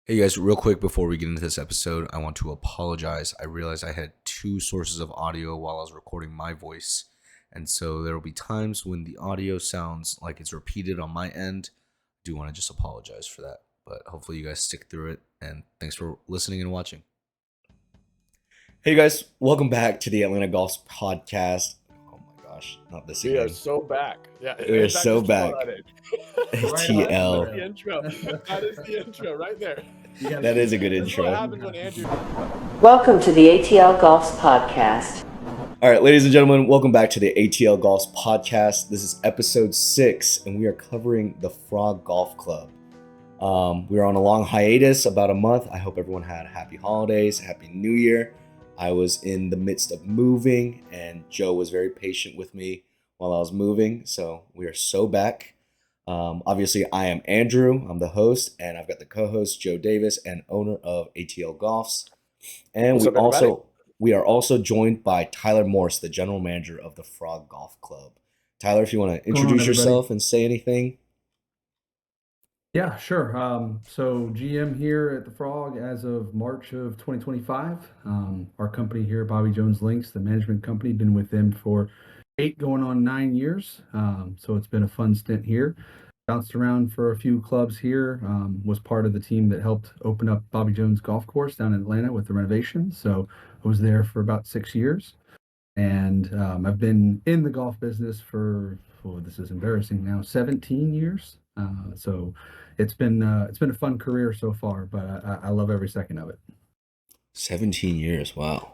Hey guys, real quick before we get into this episode, I want to apologize. I realized I had two sources of audio while I was recording my voice. And so there will be times when the audio sounds like it's repeated on my end. I do want to just apologize for that. But hopefully you guys stick through it. And thanks for listening and watching. Hey guys, welcome back to the Atlanta Golfs Podcast. Oh my gosh, not this We again. are so back. Yeah, We are in fact, so just keep on back. it. ATL. That's the intro. That is the intro right there. That is a good This is what intro. happens when Andrew. Welcome to the ATL Golfs Podcast. All right, ladies and gentlemen, welcome back to the ATL Golfs Podcast. This is episode 6, and we are covering the Frog Golf Club. We are on a long hiatus, about a month. I hope everyone had happy holidays, happy new year. I was in the midst of moving, and Joe was very patient with me while I was moving, so we are so back. Obviously, I am Andrew. I'm the host, and I've got the co-host, Joe Davis, and owner of ATL Golfs. And What's up, everybody? we are also joined by Tyler Morse, the general manager of the Frog Golf Club. Tyler, if you want to introduce yourself and say anything. Yeah, sure. So GM here at the Frog as of March of 2025. Our company here, Bobby Jones Links, the management company, been with them for 8 going on 9 years. So it's been a fun stint here. Bounced around for a few clubs here. Was part of the team that helped open up Bobby Jones Golf Course down in Atlanta with the renovation. So I was there for about 6 years. And I've been in the golf business for, this is embarrassing now, 17 years. So it's been a fun career so far, but I love every second of it. 17 years, wow.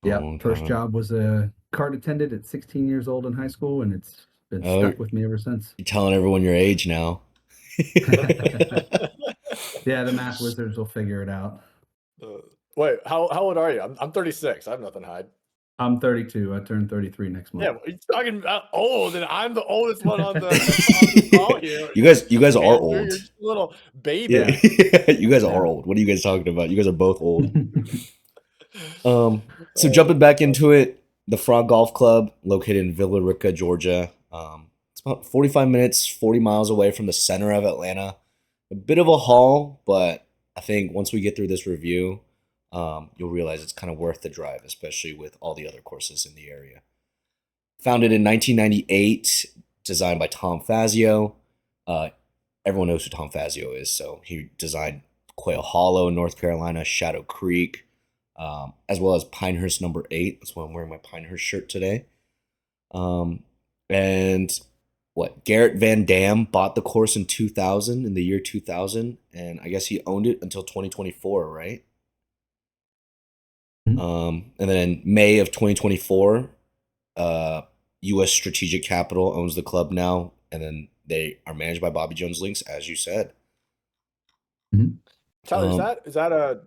Yeah, first job was a cart attendant at 16 years old in high school, and it's been stuck with me ever since. You're telling everyone your age now. Yeah, the math wizards will figure it out. Wait, how old are you? I'm 36. I have nothing to hide. I'm 32. I turn 33 next month. Yeah, you're talking about old, and I'm the oldest one on the call here. You guys are old. You're just a little baby. Yeah. You guys are old. What are you guys talking about? You guys are both old. So jumping back into it, the Frog Golf Club, located in Villa Rica, Georgia. It's about 45 minutes, 40 miles away from the center of Atlanta. A bit of a haul, but I think once we get through this review, you'll realize it's kind of worth the drive, especially with all the other courses in the area. Founded in 1998, designed by Tom Fazio. Everyone knows who Tom Fazio is, so he designed Quail Hollow, North Carolina, Shadow Creek, as well as Pinehurst number 8. That's why I'm wearing my Pinehurst shirt today. And Garrett Van Dam bought the course in the year 2000, and I guess he owned it until 2024, right? And then in May of 2024, U.S. Strategic Capital owns the club now, and then they are managed by Bobby Jones Links, as you said. Tyler, is that a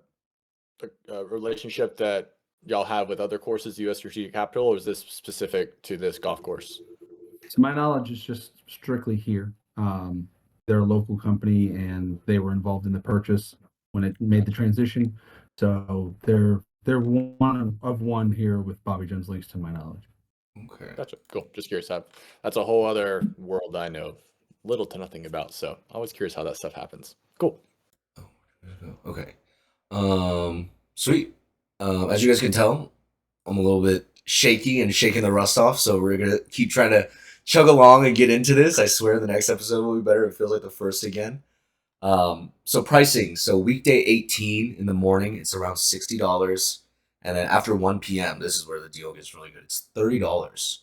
relationship that y'all have with other courses, U.S. Strategic Capital, or is this specific to this golf course? To my knowledge, it's just strictly here. They're a local company, and they were involved in the purchase when it made the transition. So they're one of one here with Bobby Jones Links, to my knowledge. Okay. Gotcha. Cool. Just curious. That's a whole other world I know little to nothing about. So always curious how that stuff happens. Cool. Okay. Sweet. As you guys can tell, I'm a little bit shaky and shaking the rust off, so we're gonna keep trying to chug along and get into this. I swear the next episode will be better. It feels like the first again. So pricing. So weekday 18 in the morning, it's around $60. And then after 1 p.m., this is where the deal gets really good. It's $30.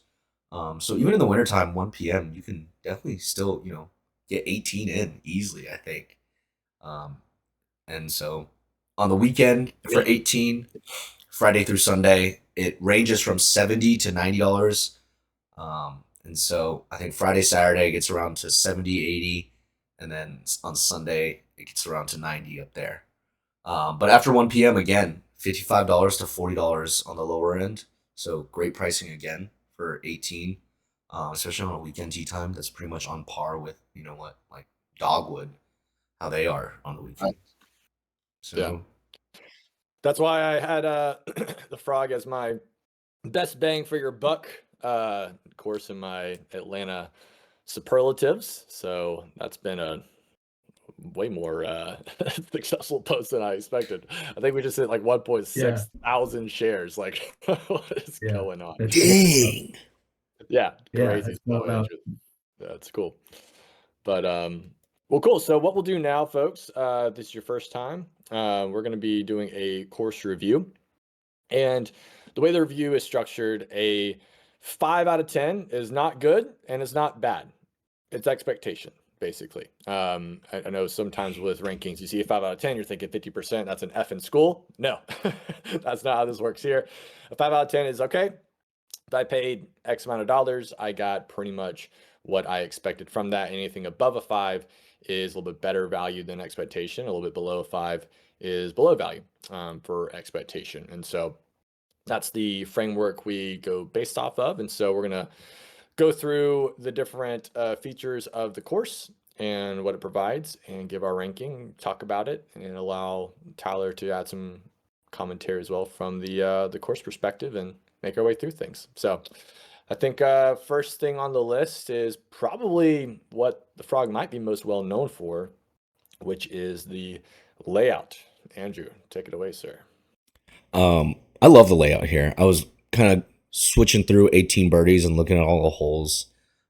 So even in the wintertime, 1 p.m., you can definitely still, get 18 in easily, I think. And so on the weekend for 18, Friday through Sunday, it ranges from $70 to $90. And so I think Friday, Saturday gets around to 70, 80. And then on Sunday, it gets around to 90 up there. But after 1 p.m., again, $55 to $40 on the lower end. So great pricing again for 18, especially on a weekend tee time. That's pretty much on par with, like Dogwood, how they are on the weekend. So yeah. That's why I had the Frog as my best bang for your buck course in my Atlanta superlatives. So that's been a way more successful post than I expected. I think we just hit like 1.6 Yeah, thousand shares. Like, what is yeah. going on? That's Dang. Yeah, yeah, crazy that's well slow out. interest. That's cool. But well, cool. So what we'll do now, folks, this is your first time. We're going to be doing a course review. And the way the review is structured, a 5 out of 10 is not good and it's not bad. It's expectation, basically. I know sometimes with rankings, you see a 5 out of 10, you're thinking 50%, that's an F in school. No, that's not how this works here. A 5 out of 10 is okay. If I paid X amount of dollars, I got pretty much what I expected from that. Anything above a 5 is a little bit better value than expectation. A little bit below a 5 is below value for expectation. And so that's the framework we go based off of. And so we're going to go through the different features of the course and what it provides and give our ranking, talk about it, and allow Tyler to add some commentary as well from the course perspective and make our way through things. So I think first thing on the list is probably what the Frog might be most well known for, which is the layout. Andrew, take it away, sir. I love the layout here. I was kind of switching through 18 birdies and looking at all the holes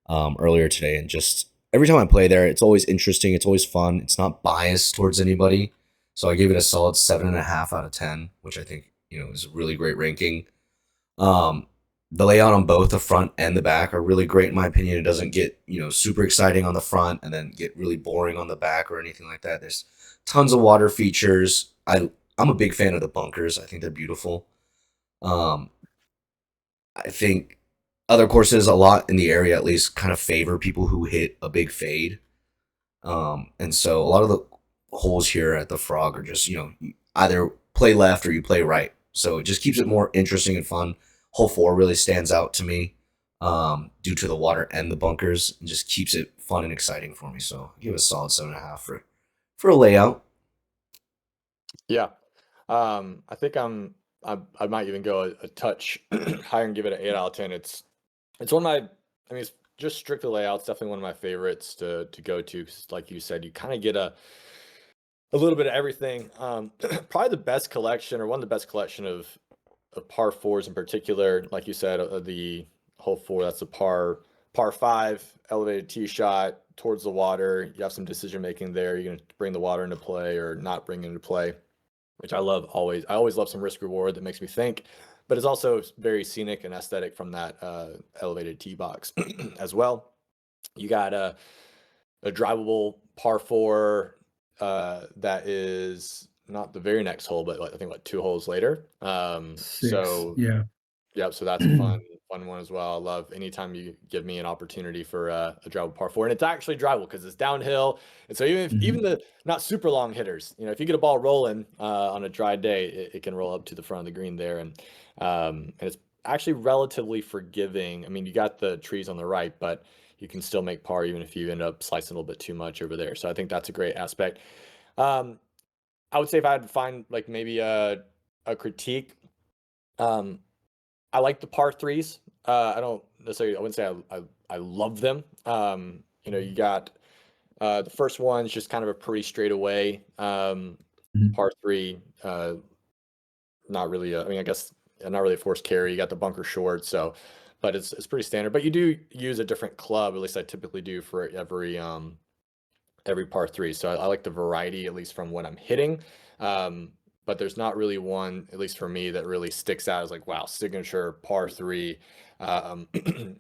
earlier today, and just every time I play there, it's always interesting. It's always fun. It's not biased towards anybody, so I gave it a solid 7.5 out of 10, which I think is a really great ranking. Um, the layout on both the front and the back are really great in my opinion. It doesn't get super exciting on the front and then get really boring on the back or anything like that. There's tons of water features. I'm a big fan of the bunkers. I think they're beautiful. Um, I think other courses, a lot in the area at least, kind of favor people who hit a big fade. And so a lot of the holes here at the Frog are just, you either play left or you play right. So it just keeps it more interesting and fun. Hole 4 really stands out to me due to the water and the bunkers, and just keeps it fun and exciting for me. So I give it a solid 7.5 for a layout. Yeah. I think I might even go a touch higher and give it an 8 out of 10. It's one of my, I mean, it's just strictly layout. It's definitely one of my favorites to go to. 'Cause like you said, you kind of get a little bit of everything. Probably the best collection, or one of the best collection of par fours in particular. Like you said, the hole 4, that's a par 5 elevated tee shot towards the water. You have some decision making there. You're gonna bring the water into play or not bring it into play, which I love always. I always love some risk reward that makes me think, but it's also very scenic and aesthetic from that elevated tee box as well. You got a drivable par 4 that is not the very next hole, but I think 2 holes later. 6, So yeah. yep, so that's a fun one as well. I love anytime you give me an opportunity for a drivable par 4, and it's actually drivable because it's downhill. And so even the not super long hitters, if you get a ball rolling on a dry day, it can roll up to the front of the green there, and it's actually relatively forgiving. I mean, you got the trees on the right, but you can still make par even if you end up slicing a little bit too much over there. So I think that's a great aspect. I would say if I had to find like maybe a critique, I like the par 3s. I don't necessarily, I wouldn't say I love them. You got the first one's just kind of a pretty straightaway par 3. Not really, I mean, I guess not really a forced carry. You got the bunker short, so, but it's pretty standard. But you do use a different club, at least I typically do for every par 3. So I like the variety, at least from what I'm hitting. But there's not really one, at least for me, that really sticks out as like, wow, signature par 3. You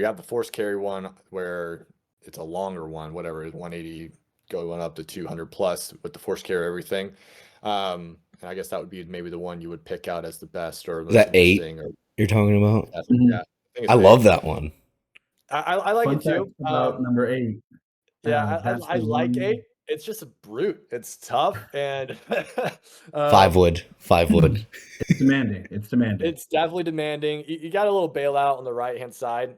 have the forced carry one where it's a longer one, whatever, 180 going up to 200 plus with the forced carry everything. And I guess that would be maybe the one you would pick out as the best or Is most that 8 interesting. Or you're talking about? yeah, Mhm. I think I it's love 8. that one. I like Fun it fact too. about number 8. Yeah, That's I the like one. 8. It's just a brute. It's tough and Five um, wood. 5 wood. It's demanding. It's demanding. it's definitely demanding. You got a little bailout on the right-hand side,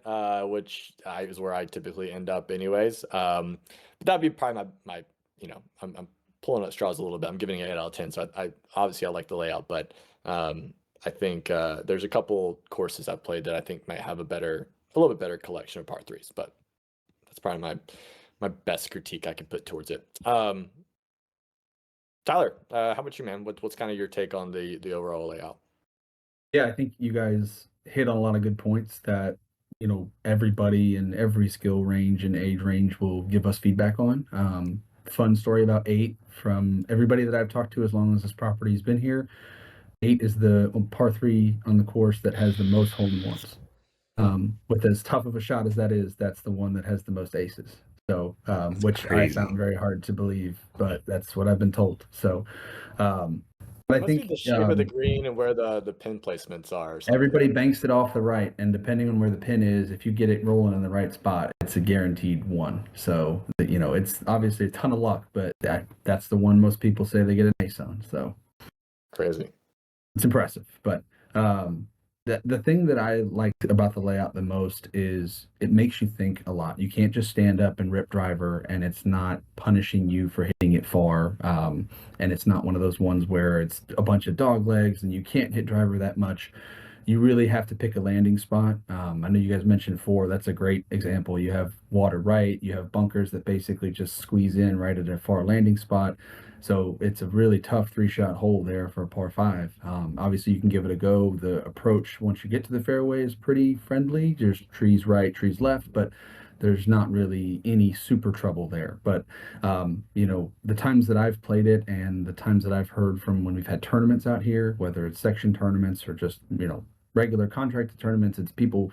which is where I typically end up anyways. But that'd be probably my I'm pulling at straws a little bit. I'm giving it 8 out of 10. So I obviously I like the layout, but I think there's a couple courses I've played that I think might have a little bit better collection of par 3s, but that's probably my best critique I can put towards it. Tyler, how about you, man? What's kind of your take on the overall layout? Yeah, I think you guys hit on a lot of good points that, everybody in every skill range and age range will give us feedback on. Fun story about 8 from everybody that I've talked to as long as this property's been here. 8 is the par 3 on the course that has the most hole-in-ones. With as tough of a shot as that is, that's the one that has the most aces. So, which I crazy. found very hard to believe, but that's what I've been told. So, but I Must be think the shape of the green and where the pin placements are or something. everybody banks it off the right, and depending on where the pin is, if you get it rolling in the right spot, it's a guaranteed one. So, it's obviously a ton of luck, but that's the one most people say they get an ace on. So Crazy. it's impressive. But the thing that I liked about the layout the most is it makes you think a lot. You can't just stand up and rip driver, and it's not punishing you for hitting it far. And it's not one of those ones where it's a bunch of dog legs and you can't hit driver that much. You really have to pick a landing spot. I know you guys mentioned 4. That's a great example. You have water right. You have bunkers that basically just squeeze in right at a far landing spot. So it's a really tough 3-shot hole there for a par 5. Obviously, you can give it a go. The approach once you get to the fairway is pretty friendly. There's trees right, trees left, but there's not really any super trouble there. But the times that I've played it and the times that I've heard from when we've had tournaments out here, whether it's section tournaments or just regular contracted tournaments, it's people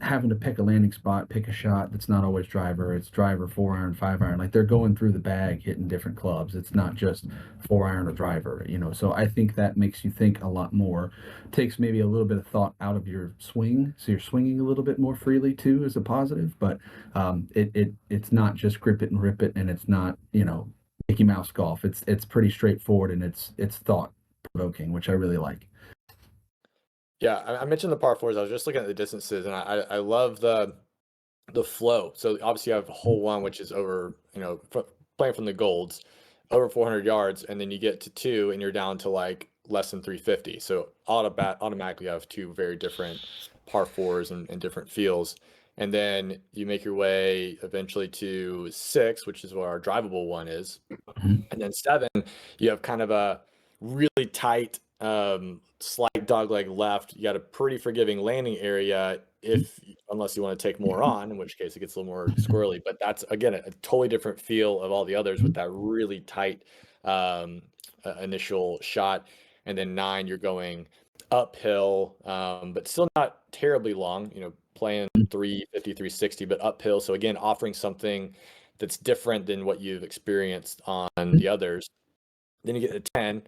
having to pick a landing spot, pick a shot that's not always driver. It's driver, 4-iron, 5-iron. Like they're going through the bag, hitting different clubs. It's not just 4-iron or driver. So I think that makes you think a lot more. Takes maybe a little bit of thought out of your swing, so you're swinging a little bit more freely too, as a positive. But it's not just grip it and rip it, and it's not Mickey Mouse golf. It's pretty straightforward, and it's thought provoking, which I really like. Yeah, I mentioned the par 4s. I was just looking at the distances, and I love the flow. So obviously you have hole 1, which is over, playing from the golds, over 400 yards, and then you get to 2 and you're down to like less than 350. So automatically you have 2 very different par 4s and different feels. And then you make your way eventually to 6, which is where our drivable one is. Mhm. And then 7, you have kind of a really tight, slight dogleg left. You got a pretty forgiving landing area unless you want to take more on, in which case it gets a little more squirrely. But that's again a totally different feel of all the others with that really tight initial shot. And then 9, you're going uphill, but still not terribly long. Playing 350, 360, but uphill. So again, offering something that's different than what you've experienced on the others. Then you get to 10,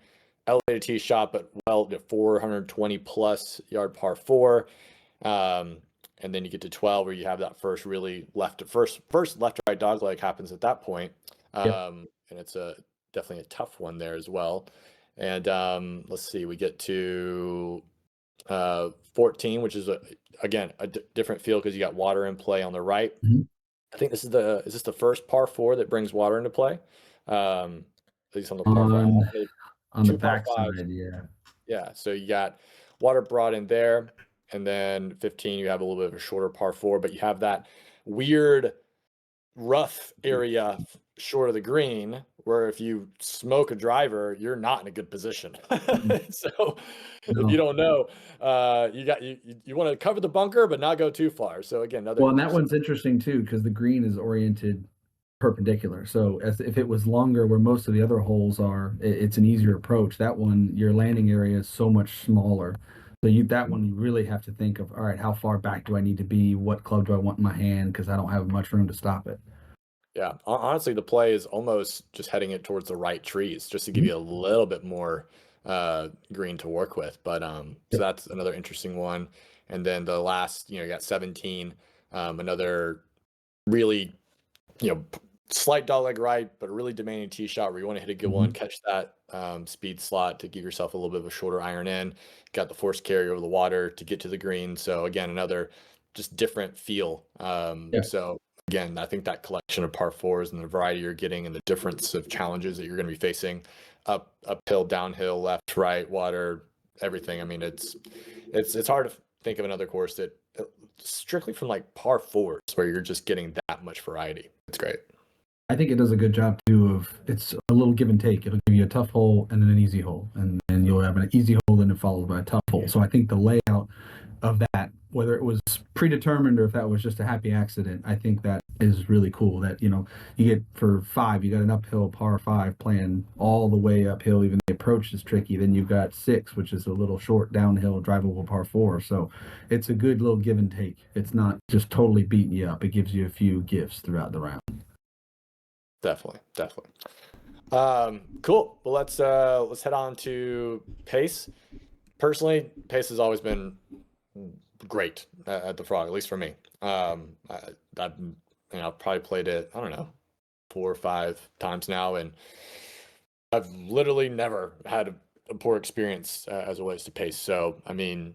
elevated tee shot, but 420 plus yard par 4. And then you get to 12 where you have that first really first left to right dog leg happens at that point. And it's definitely a tough one there as well. And let's see, we get to 14, which is again a different feel because you got water in play on the right. Mhm. I think is this the first par 4 that brings water into play? At least on the par 5. On the 2 par 5s. backside, yeah. Yeah, so you got water brought in there, and then 15 you have a little bit of a shorter par 4, but you have that weird rough area short of the green where if you smoke a driver, you're not in a good position. So if you don't know, you want to cover the bunker but not go too far. So again, another Well, and that one's interesting too because the green is oriented perpendicular. So as if it was longer where most of the other holes are, it's an easier approach. That one, your landing area is so much smaller. So that one you really have to think of, all right, how far back do I need to be? What club do I want in my hand? Because I don't have much room to stop it. Yeah, honestly, the play is almost just heading it towards the right trees, just to give you a little bit more green to work with. But so that's another interesting one. And then the last, you got 17, another really, slight dog leg right, but a really demanding tee shot where you want to hit a good one, catch that speed slot to give yourself a little bit of a shorter iron in. Got the force carry over the water to get to the green. So again, another just different feel. So again, I think that collection of par 4s and the variety you're getting and the difference of challenges that you're going to be facing uphill, downhill, left, right, water, everything. I mean, it's hard to think of another course that strictly from like par 4s where you're just getting that much variety. It's great. I think it does a good job too of it's a little give and take. It'll give you a tough hole and then an easy hole, and then you'll have an easy hole and it followed by a tough hole. So I think the layout of that, whether it was predetermined or if that was just a happy accident, I think that is really cool. That you get for five, you got an uphill par five playing all the way uphill. Even the approach is tricky. Then you've got six, which is a little short downhill drivable par four. So it's a good little give and take. It's not just totally beating you up. It gives you a few gifts throughout the round. Definitely. Cool. Well, let's head on to pace. Personally, pace has always been great at the Frog, at least for me. I've probably played it, I don't know, 4 or 5 times now, and I've literally never had a poor experience as it relates to pace. So, I mean,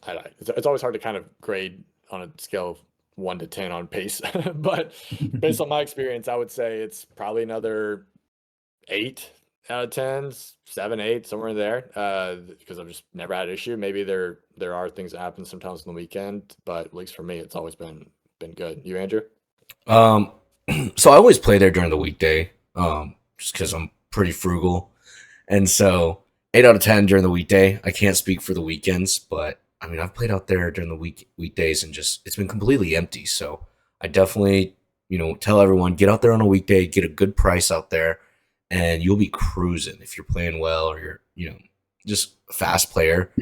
it's always hard to kind of grade on a scale of 1 to 10 on pace, but based on my experience, I would say it's probably another 8 out of 10, 7, 8, somewhere in there, because I've just never had an issue. Maybe there are things that happen sometimes on the weekend, but at least for me, it's always been good. You, Andrew? So I always play there during the weekday, just because I'm pretty frugal, and so 8 out of 10 during the weekday. I can't speak for the weekends, but I mean I've played out there during the weekdays, and just it's been completely empty. So I definitely tell everyone, get out there on a weekday, get a good price out there, and you'll be cruising if you're playing well or you're just a fast player.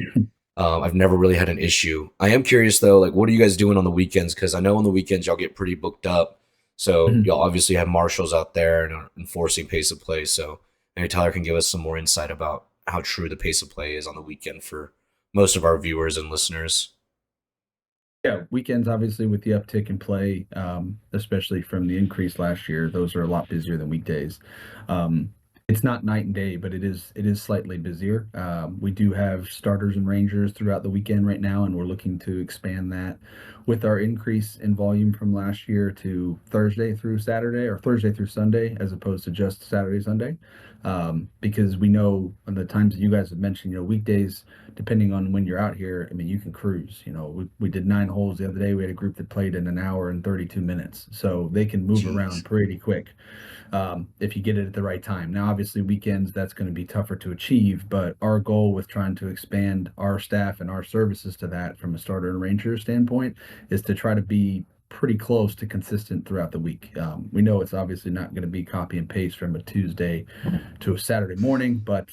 I've never really had an issue. I am curious though, like what are you guys doing on the weekends? Because I know on the weekends y'all get pretty booked up. So y'all obviously have marshals out there and are enforcing pace of play. So maybe Tyler can give us some more insight about how true the pace of play is on the weekend for most of our viewers and listeners. Yeah, weekends obviously with the uptick in play, especially from the increase last year, those are a lot busier than weekdays. It's not night and day, but it is slightly busier. We do have starters and rangers throughout the weekend right now, and we're looking to expand that with our increase in volume from last year to Thursday through Saturday or Thursday through Sunday, as opposed to just Saturday, Sunday. Because we know on the times that you guys have mentioned, weekdays, depending on when you're out here, I mean, you can cruise. We did 9 holes the other day. We had a group that played in an hour and 32 minutes, so they can move around pretty quick. If you get it at the right time. Now, obviously, weekends, that's going to be tougher to achieve, but our goal with trying to expand our staff and our services to that from a starter and ranger standpoint is to try to be pretty close to consistent throughout the week. We know it's obviously not going to be copy and paste from a Tuesday to a Saturday morning, but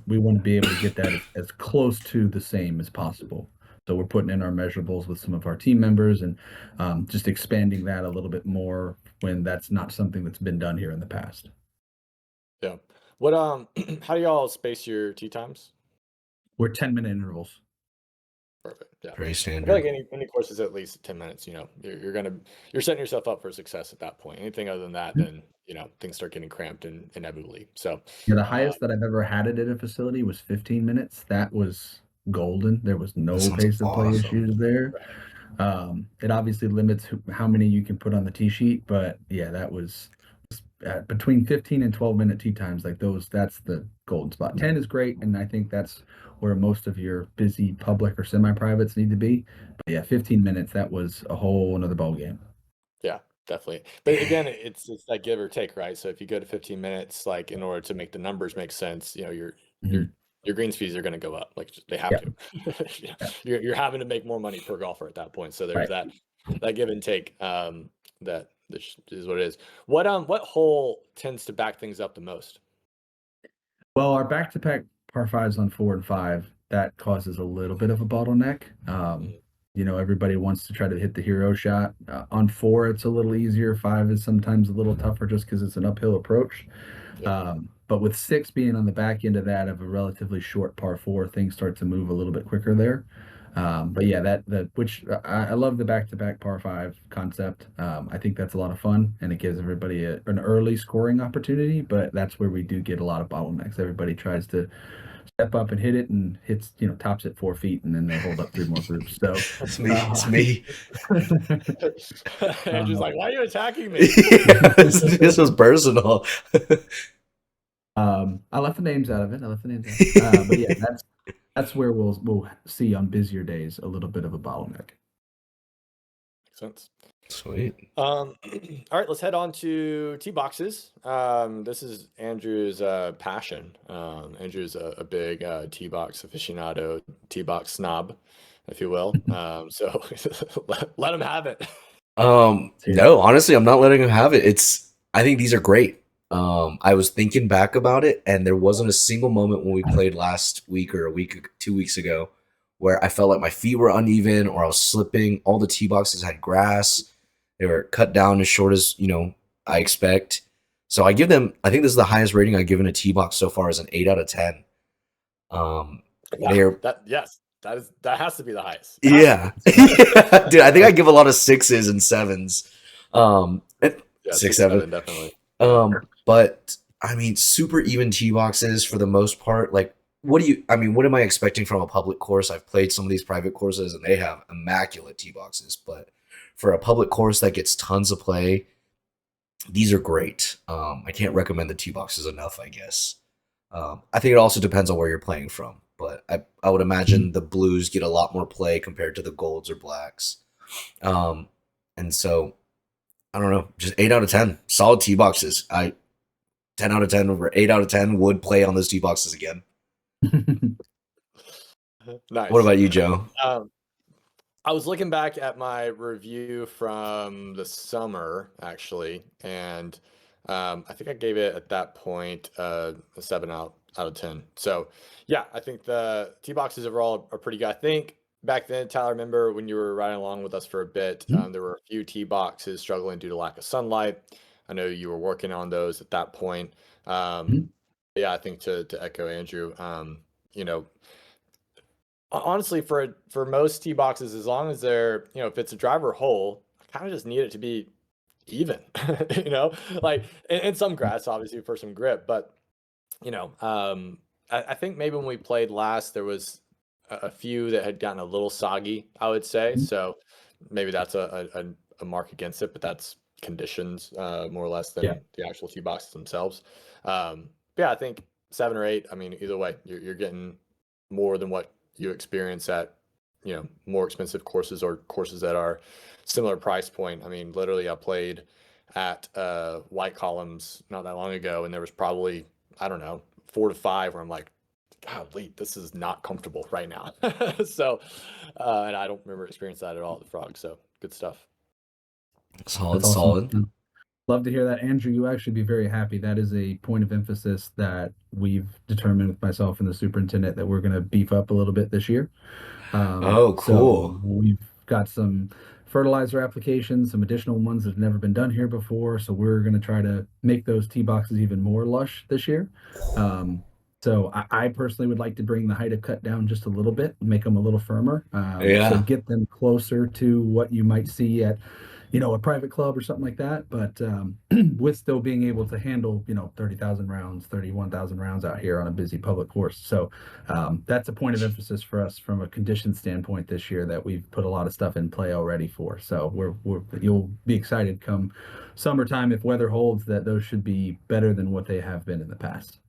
we want to be able to get that as close to the same as possible. So we're putting in our measurables with some of our team members and just expanding that a little bit more when that's not something that's been done here in the past. Yeah. What how do y'all space your tee times? We're 10-minute intervals. Perfect. Yeah. Very I standard. feel like any course is at least 10 minutes. You're setting yourself up for success at that point. Anything other than that, then things start getting cramped and inevitably. So Yeah, the highest that I've ever had it at a facility was 15 minutes. That was golden. There was no sounds pace of play awesome. issues there. It obviously limits how many you can put on the tee sheet, but yeah, that was between 15 and 12-minute tee times, like those, that's the golden spot. 10 is great, and I think that's where most of your busy public or semi-privates need to be. But yeah, 15 minutes, that was a whole another ball game. yeah, definitely. But again, it's that give or take, right? So if you go to 15 minutes, like in order to make the numbers make sense, your greens fees are going to go up. Like they have Yeah. to. You're having to make more money per golfer at that point. So there's Right. that give and take. That this is what it is. What hole tends to back things up the most? Well, our back-to-back par fives on 4 and 5, that causes a little bit of a bottleneck. Everybody wants to try to hit the hero shot. On 4, it's a little easier. 5 is sometimes a little tougher just because it's an uphill approach. But with 6 being on the back end of that of a relatively short par 4, things start to move a little bit quicker there. But yeah, which I love the back-to-back par 5 concept. I think that's a lot of fun, and it gives everybody an early scoring opportunity. But that's where we do get a lot of bottlenecks. Everybody tries to step up and hit it, and hits tops at 4 feet, and then they hold up 3 more groups. So It's me. It's me. Andrew's like, why are you attacking me? This was personal. I left the names out of it. But yeah, that's where we'll see on busier days a little bit of a bottleneck. Makes sense. Sweet. All right, let's head on to tee boxes. This is Andrew's passion. Andrew's a big tee box aficionado, tee box snob, if you will. So let him have it. No, honestly, I'm not letting him have it. I think these are great. I was thinking back about it, and there wasn't a single moment when we played last week or 2 weeks ago where I felt like my feet were uneven or I was slipping. All the tee boxes had grass. They were cut down as short as, I expect. So I think this is the highest rating I've given a tee box so far is an 8 out of 10. Wow, that has to be the highest. Yeah. Dude, I think I give a lot of 6s and 7s. Yeah, 6, 7. definitely. But I mean, super even tee boxes for the most part. Like, what am I expecting from a public course? I've played some of these private courses and they have immaculate tee boxes, but for a public course that gets tons of play, these are great. I can't recommend the tee boxes enough, I guess. I think it also depends on where you're playing from, but I would imagine the blues get a lot more play compared to the golds or blacks. And so I don't know, just 8 out of 10 solid tee boxes. 10 out of 10 over 8 out of 10 would play on those tee boxes again. Nice. What about you, Joe? I was looking back at my review from the summer, actually, and I think I gave it at that point a 7 out of 10. So, yeah, I think the tee boxes overall are pretty good. I think back then, Tyler, remember when you were riding along with us for a bit, there were a few tee boxes struggling due to lack of sunlight. I know you were working on those at that point. Yeah, I think to echo Andrew, honestly, for most tee boxes, as long as they're, if it's a driver hole, I kind of just need it to be even, like in some grass, obviously for some grip, but I think maybe when we played last, there was a few that had gotten a little soggy, I would say. So maybe that's a mark against it, but that's conditions more or less than the actual tee boxes themselves. Yeah, I think 7 or 8. I mean, either way, you're getting more than what you experience at more expensive courses or courses that are similar price point. I mean, literally I played at White Columns not that long ago, and there was probably, I don't know, 4 to 5 where I'm like, golly, this is not comfortable right now. So and I don't remember experiencing that at all at the Frog. So good stuff. Solid. Love to hear that. Andrew, you actually be very happy. That is a point of emphasis that we've determined with myself and the superintendent that we're going to beef up a little bit this year. Oh, cool. So we've got some fertilizer applications, some additional ones that have never been done here before. So we're going to try to make those tee boxes even more lush this year. So I personally would like to bring the height of cut down just a little bit, make them a little firmer. So get them closer to what you might see at a private club or something like that, but with still being able to handle 30,000 rounds, 31,000 rounds out here on a busy public course. So that's a point of emphasis for us from a condition standpoint this year that we've put a lot of stuff in play already for. So you'll be excited come summertime, if weather holds, that those should be better than what they have been in the past.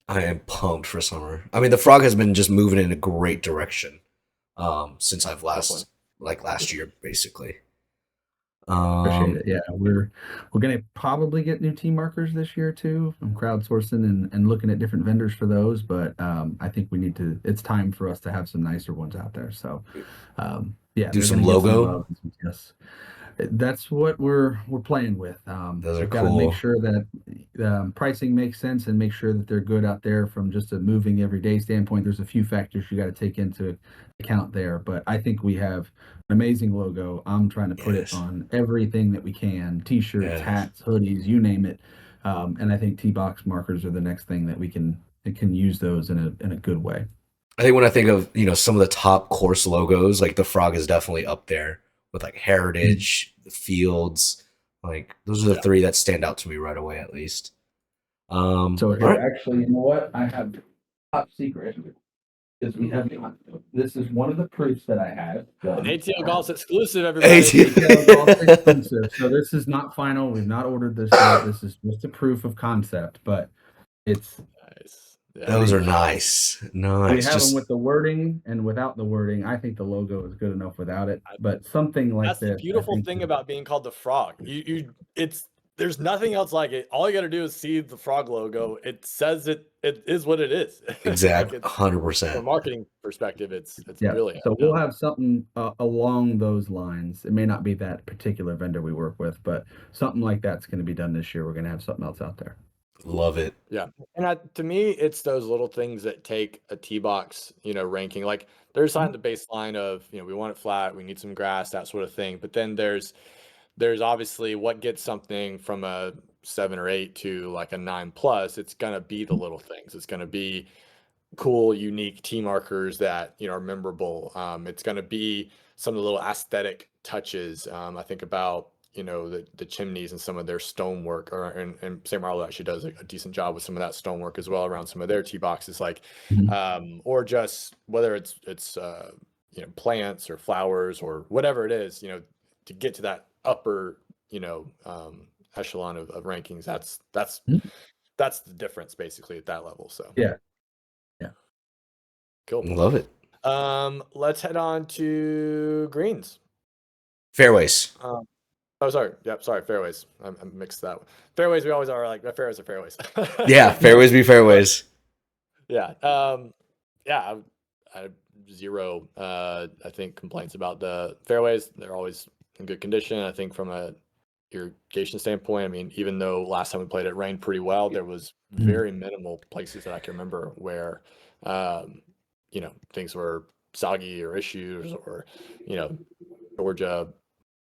I am pumped for summer. I mean, the Frog has been just moving in a great direction since I've last year, basically. Appreciate it. Yeah, we're gonna probably get new tee markers this year too. I'm crowdsourcing and looking at different vendors for those, but I think it's time for us to have some nicer ones out there. So do some logo. Yes, that's what we're playing with. Those are we've got to cool. make sure that pricing makes sense and make sure that they're good out there from just a moving everyday standpoint. There's a few factors you got to take into account there, but I think we have an amazing logo. I'm trying to put it on everything that we can: t-shirts, hats, hoodies, you name it. And I think tee box markers are the next thing that we can use those in a good way. I think when I think of some of the top course logos, like the Frog is definitely up there with like Heritage, the Fields. Like those are the 3 that stand out to me right away, at least. So here, actually, you know what? I have top secret. This is one of the proofs that I have. An ATL Golfs exclusive, everybody. ATL Golfs exclusive. So this is not final. We've not ordered this yet. This is just a proof of concept, but it's nice. Those are Nice. nice. We Nice. have them Just with the wording and without the wording. I think the logo is good enough without it, but something like That's the this, I beautiful think, thing about being called the Frog. There's nothing else like it. All you got to do is see the Frog logo. It says it is what it is. Like exactly it's from a 100%. marketing perspective, it's yeah. brilliant. So we'll have something along those lines. It may not be that particular vendor we work with, but something like that's going to be done this year. We're going to have something else out there. Love it. Yeah. And to me, it's those little things that take a tee box, ranking. Like there's on the baseline of, we want it flat, we need some grass, that sort of thing. But then there's obviously what gets something from a 7 or 8 to like a 9+. It's gonna be the little things. It's gonna be cool, unique tee markers that are memorable. It's gonna be some of the little aesthetic touches. I think about the chimneys and some of their stonework, and St. Marlo actually does a decent job with some of that stonework as well around some of their tee boxes, like or just whether it's plants or flowers or whatever it is, to get to that upper echelon of rankings. That's the difference basically at that level. So Yeah. cool. Love it. Let's head on to greens. Fairways. Sorry. Yep. Sorry. Fairways. I mixed that. Fairways. We always are like fairways are fairways. Yeah. Fairways be fairways. Yeah. Yeah. I have zero, I think, complaints about the fairways. They're always in good condition. I think from a irrigation standpoint, I mean, even though last time we played it rained pretty well, there was very minimal places that I can remember where, things were soggy or issues or, Georgia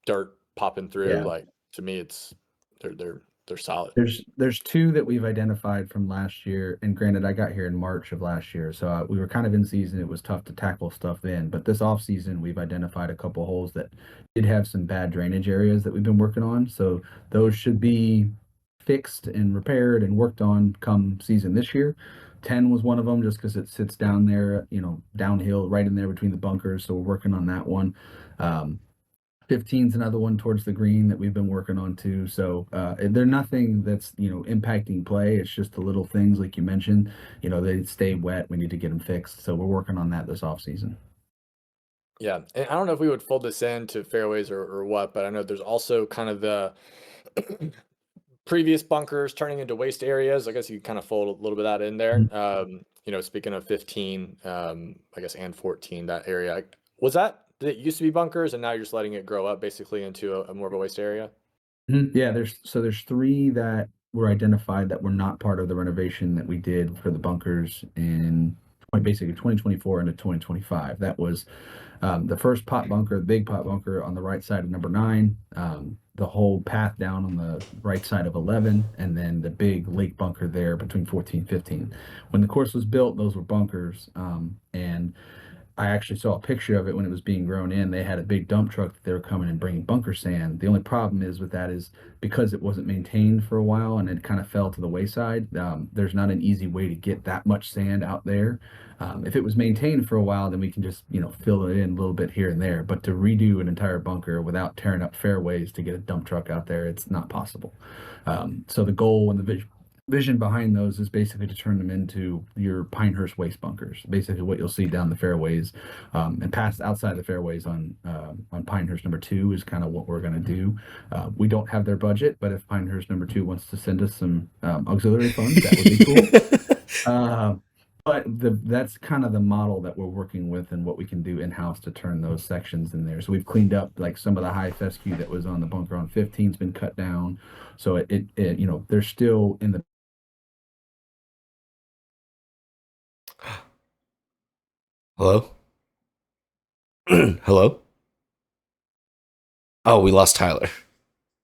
dirt popping through. Yeah. Like to me, it's they're solid. There's two that we've identified from last year, and granted, I got here in March of last year, so we were kind of in season. It was tough to tackle stuff then, but this off season, we've identified a couple holes that did have some bad drainage areas that we've been working on. So those should be fixed and repaired and worked on come season this year. 10 was one of them, just because it sits down there, downhill, right in there between the bunkers. So we're working on that one. 15's another one towards the green that we've been working on too. So they're nothing that's impacting play. It's just the little things like you mentioned. They stay wet. We need to get them fixed. So we're working on that this off season. Yeah, and I don't know if we would fold this into fairways or what, but I know there's also kind of the previous bunkers turning into waste areas. I guess you kind of fold a little bit of that in there. Speaking of 15, I guess, and 14, that area did it used to be bunkers and now you're just letting it grow up basically into a more of a waste area? Yeah, there's 3 that were identified that were not part of the renovation that we did for the bunkers in basically 2024 into 2025. That was the first pot bunker, the big pot bunker on the right side of number 9, the whole path down on the right side of 11, and then the big lake bunker there between 14 and 15. When the course was built, those were bunkers, and I actually saw a picture of it when it was being grown in. They had a big dump truck that they were coming and bringing bunker sand. The only problem is with that is because it wasn't maintained for a while and it kind of fell to the wayside. There's not an easy way to get that much sand out there. If it was maintained for a while, then we can just fill it in a little bit here and there. But to redo an entire bunker without tearing up fairways to get a dump truck out there, it's not possible. So the goal and the vision behind those is basically to turn them into your Pinehurst waste bunkers. Basically, what you'll see down the fairways and past outside the fairways on Pinehurst number 2 is kind of what we're going to do. We don't have their budget, but if Pinehurst number 2 wants to send us some auxiliary funds, that would be cool. But that's kind of the model that we're working with and what we can do in-house to turn those sections in there. So we've cleaned up like some of the high fescue that was on the bunker on 15's been cut down. So it they're still in the Hello? Hello? Oh, we lost Tyler.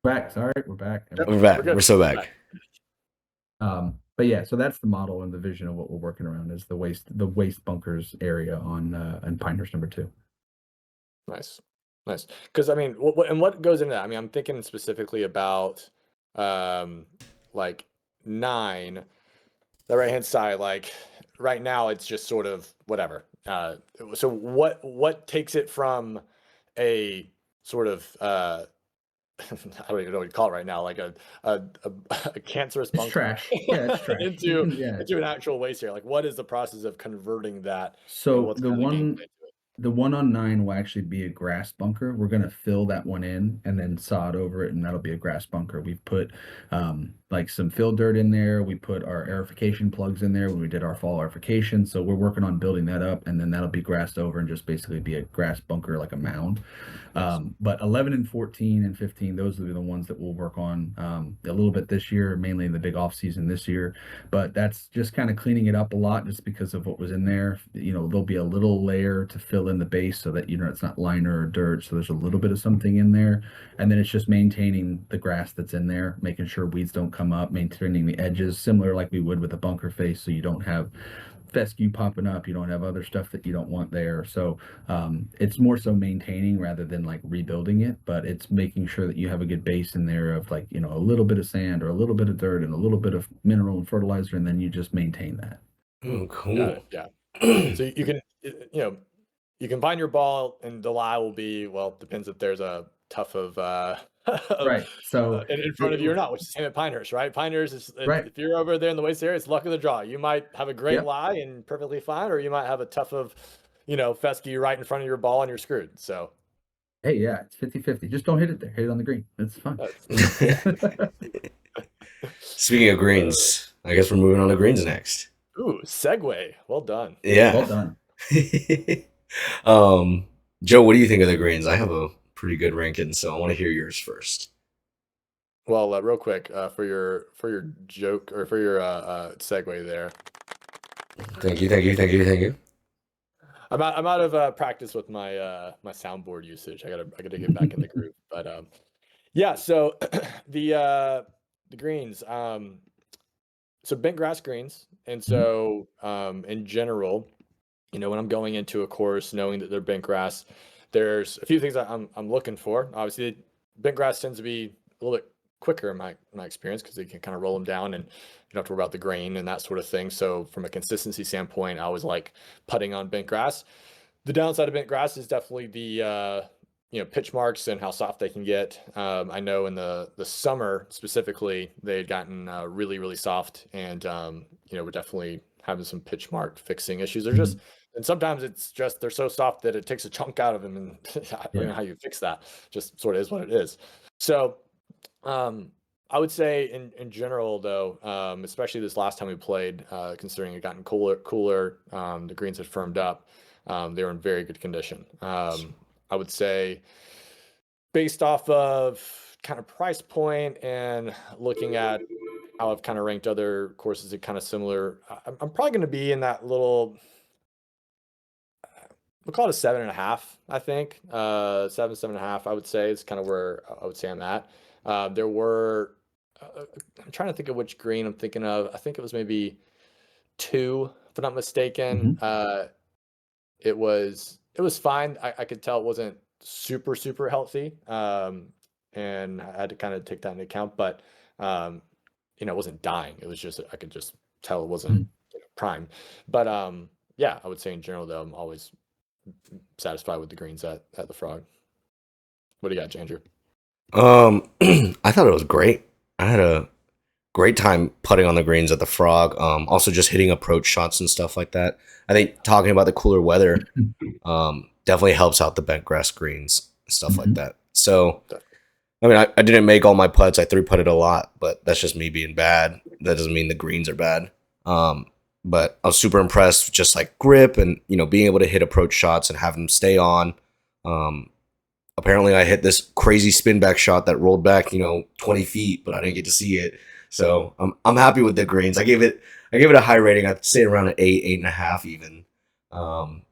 back. Sorry, we're back. We're back. We're so back. But yeah, so that's the model and the vision of what we're working around is the waste bunkers area on Pinehurst number 2. Nice. Because I mean, what goes into that? I mean, I'm thinking specifically about like 9, the right hand side. Like right now, it's just sort of whatever. So what takes it from a sort of I don't even know what you call it right now, like a, a cancerous It's bunker trash. Yeah, it's trash. You into can, yeah. into an actual waste area. Like, what is the process of converting that, and So what's kind of the gameplay to it? the one on 9 will actually be a grass bunker. We're gonna fill that one in and then sod over it, and that'll be a grass bunker. We've put like some fill dirt in there. We put our aerification plugs in there when we did our fall aerification. So we're working on building that up, and then that'll be grassed over and just basically be a grass bunker like a mound. Nice. But 11 and 14 and 15, those will be the ones that we'll work on a little bit this year, mainly in the big off season this year. But that's just kind of cleaning it up a lot just because of what was in there. There'll be a little layer to fill in the base so that, it's not liner or dirt. So there's a little bit of something in there. And then it's just maintaining the grass that's in there, making sure weeds don't come up, maintaining the edges, similar like we would with a bunker face. So you don't have fescue popping up, you don't have other stuff that you don't want there. So it's more so maintaining rather than like rebuilding it, but it's making sure that you have a good base in there of like, a little bit of sand or a little bit of dirt and a little bit of mineral and fertilizer, and then you just maintain that. Oh, Got cool. it. Yeah. So you can, you can find your ball, and the lie will be, well, depends if there's a tough of Right. So in front of you or not, which is same at Pinehurst, right? Pinehurst is, right. if you're over there in the waste area, it's luck of the draw. You might have a great Yep. lie and perfectly fine, or you might have a tough of, fescue right in front of your ball and you're screwed. So Hey, yeah, it's 50-50. Just don't hit it there. Hit it on the green. It's fine. Speaking of greens, I guess we're moving on to greens next. ooh, segue. Well done. Yeah. Well done. Joe, what do you think of the greens? I have a pretty good ranking, so I want to hear yours first. Well, real quick, for your joke, or for your segue there. Thank you. I'm out of practice with my my soundboard usage. I gotta get back in the groove. But yeah. So the greens. So bent grass greens, and so in general, when I'm going into a course, knowing that they're bent grass, there's a few things that I'm looking for. Obviously, bent grass tends to be a little bit quicker in my experience, because they can kind of roll them down, and you don't have to worry about the grain and that sort of thing. So from a consistency standpoint, I always like putting on bent grass. The downside of bent grass is definitely the pitch marks and how soft they can get. I know in the summer specifically, they had gotten really, really soft, and we're definitely having some pitch mark fixing issues. They're just, and sometimes it's just they're so soft that it takes a chunk out of them, and I don't know how you fix that. Just sort of is what it is. So I would say in general though, especially this last time we played, considering it gotten cooler, the greens had firmed up. They were in very good condition. I would say, based off of kind of price point and looking at how I've kind of ranked other courses at kind of similar, I'm probably going to be in that little, we'll call it a 7.5, I think. 7.5, I would say, is kind of where I would say I'm at. There were, I'm trying to think of which green I'm thinking of. I think it was maybe 2, if I'm not mistaken. It was fine. I could tell it wasn't super healthy, and I had to kind of take that into account. But it wasn't dying. It was just, I could just tell it wasn't prime. But yeah, I would say in general though, I'm always satisfied with the greens at the Frog. What do you got, Andrew? I thought it was great. I had a great time putting on the greens at the Frog. Also just hitting approach shots and stuff like that. I think talking about the cooler weather definitely helps out the bent grass greens and stuff like that. So, I mean, I didn't make all my putts. I 3-putted a lot, but that's just me being bad. That doesn't mean the greens are bad. But I was super impressed with just like grip and, being able to hit approach shots and have them stay on. Apparently I hit this crazy spin back shot that rolled back, 20 feet, but I didn't get to see it. So I'm happy with the greens. I gave it a high rating. I'd say around an 8.5 even.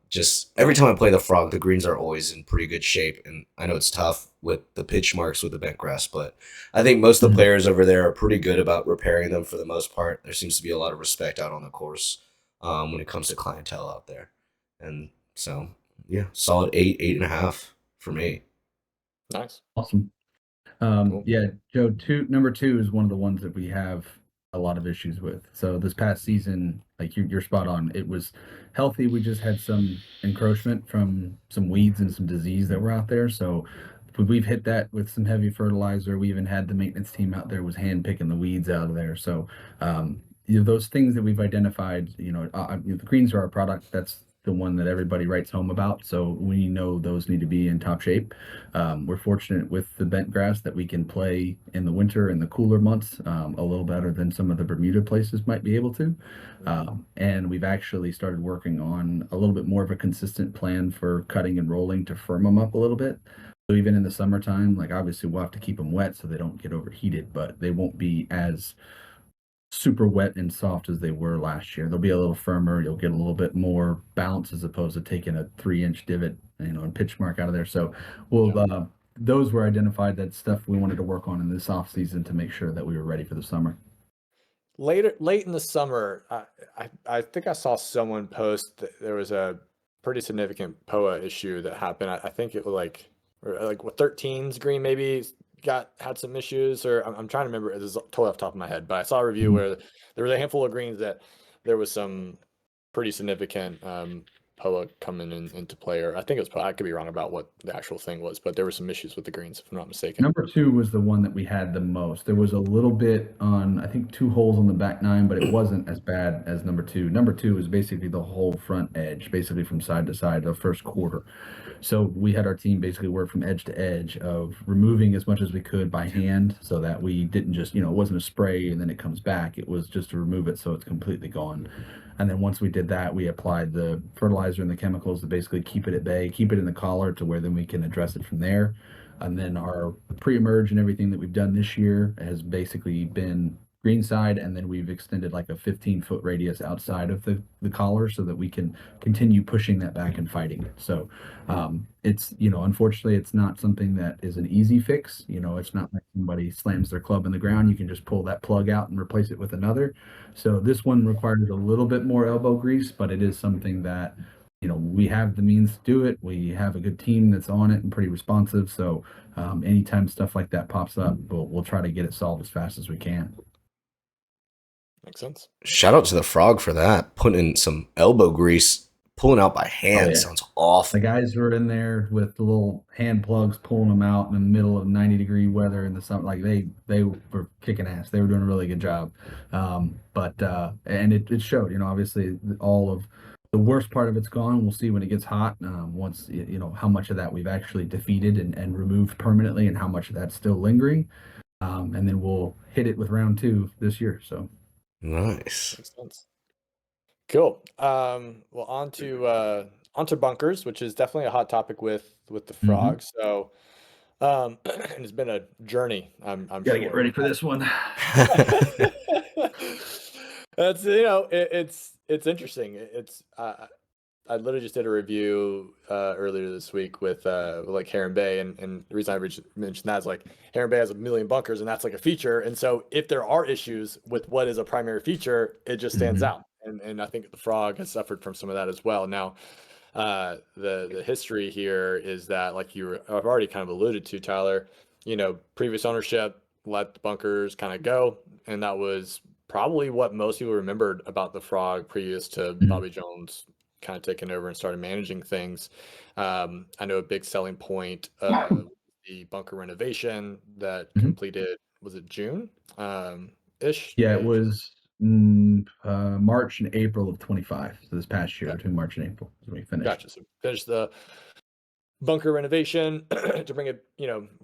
Just every time I play the Frog, the greens are always in pretty good shape. And I know it's tough with the pitch marks with the bent grass, but I think most of the players over there are pretty good about repairing them for the most part. There seems to be a lot of respect out on the course when it comes to clientele out there. And so, yeah, solid 8.5 for me. Nice. Awesome. Cool. Yeah, Joe, number 2 is one of the ones that we have a lot of issues with. So this past season, like you're spot on. It was healthy. We just had some encroachment from some weeds and some disease that were out there. So we've hit that with some heavy fertilizer. We even had the maintenance team out there was hand picking the weeds out of there. So those things that we've identified, the greens are our product. That's the one that everybody writes home about. So we know those need to be in top shape. We're fortunate with the bent grass that we can play in the winter and the cooler months a little better than some of the Bermuda places might be able to. And we've actually started working on a little bit more of a consistent plan for cutting and rolling to firm them up a little bit. So even in the summertime, like obviously we'll have to keep them wet so they don't get overheated, but they won't be as super wet and soft as they were last year. They'll be a little firmer. You'll get a little bit more bounce as opposed to taking a 3-inch divot, and pitch mark out of there. So those were identified. That stuff we wanted to work on in this off season to make sure that we were ready for the summer. Late in the summer, I think I saw someone post that there was a pretty significant POA issue that happened. I think it was like what 13's green maybe had some issues, or I'm trying to remember. It is totally off the top of my head, but I saw a review where there was a handful of greens that there was some pretty significant POA coming into play, or I think it was. I could be wrong about what the actual thing was, but there were some issues with the greens, if I'm not mistaken. Number 2 was the one that we had the most. There was a little bit on, I think, 2 holes on the back 9, but it wasn't as bad as number 2. Number 2 is basically the whole front edge, basically from side to side, the first quarter. So we had our team basically work from edge to edge of removing as much as we could by hand so that we didn't just, it wasn't a spray and then it comes back. It was just to remove it so it's completely gone. And then once we did that, we applied the fertilizer and the chemicals to basically keep it at bay, keep it in the collar to where then we can address it from there. And then our pre-emerge and everything that we've done this year has basically been green side, and then we've extended like a 15-foot radius outside of the collar so that we can continue pushing that back and fighting it. So it's, unfortunately, it's not something that is an easy fix. It's not like somebody slams their club in the ground. You can just pull that plug out and replace it with another. So this one requires a little bit more elbow grease, but it is something that we have the means to do it. We have a good team that's on it and pretty responsive. So anytime stuff like that pops up, we'll try to get it solved as fast as we can. Makes sense. Shout out to the Frog for that. Putting in some elbow grease, pulling out by hand sounds awful. The guys were in there with the little hand plugs, pulling them out in the middle of 90-degree weather in the summer. Like they were kicking ass. They were doing a really good job. And it showed. Obviously all of the worst part of it's gone. We'll see when it gets hot. Once how much of that we've actually defeated and removed permanently, and how much of that's still lingering. And then we'll hit it with round 2 this year. So. Nice. Makes sense. Cool. Well, on to bunkers, which is definitely a hot topic with the Frog. So, and it's been a journey. I'm gotta sure. Get ready for this one. That's it's interesting. I literally just did a review earlier this week with like Heron Bay, and the reason I mentioned that is like Heron Bay has 1 million bunkers, and that's like a feature. And so if there are issues with what is a primary feature, it just stands out. And I think the Frog has suffered from some of that as well. Now, the history here is that, like I've already kind of alluded to, Tyler, previous ownership let the bunkers kind of go, and that was probably what most people remembered about the Frog previous to Bobby Jones kind of taking over and started managing things. I know a big selling point of the bunker renovation that completed, was it June ish? Yeah, it was March and April of 25. So this past year, between March and April, is when we finished. Gotcha. So finished the bunker renovation to bring it,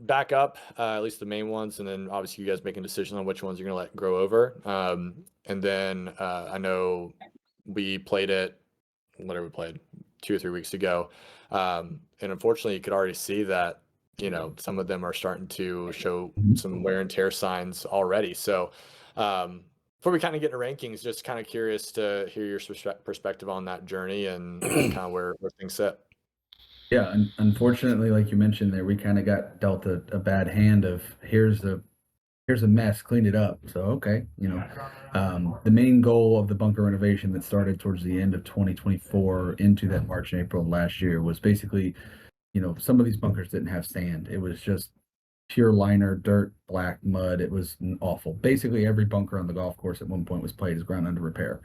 back up, at least the main ones, and then obviously you guys making decisions on which ones you're gonna let grow over. And then I know we played it. Whatever we played 2 or 3 weeks ago, and unfortunately you could already see that some of them are starting to show some wear and tear signs already. So before we kind of get into rankings, just kind of curious to hear your perspective on that journey and kind of where things sit. Yeah, and unfortunately, like you mentioned there, we kind of got dealt a bad hand of here's a mess, clean it up. So, okay, the main goal of the bunker renovation that started towards the end of 2024 into that March and April last year was basically, some of these bunkers didn't have sand. It was just pure liner, dirt, black mud. It was awful. Basically, every bunker on the golf course at one point was played as ground under repair.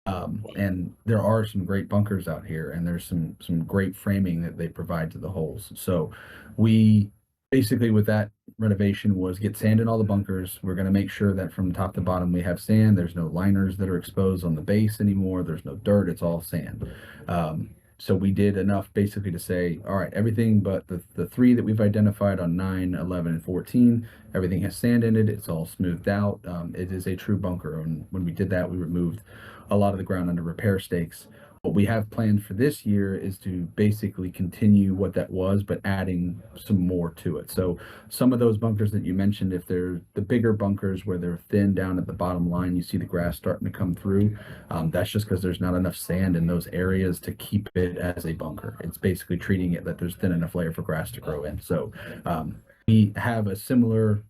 And there are some great bunkers out here, and there's some great framing that they provide to the holes. So we basically with that renovation was get sand in all the bunkers. We're going to make sure that from top to bottom we have sand. There's no liners that are exposed on the base anymore. There's no dirt. It's all sand. So we did enough basically to say, all right, everything but the three that we've identified on 9, 11, and 14, everything has sand in it. It's all smoothed out. It is a true bunker. And when we did that, we removed a lot of the ground under repair stakes. What we have planned for this year is to basically continue what that was, but adding some more to it. So some of those bunkers that you mentioned, if they're the bigger bunkers where they're thin down at the bottom line, you see the grass starting to come through. That's just because there's not enough sand in those areas to keep it as a bunker. It's basically treating it that there's thin enough layer for grass to grow in. So we have a similar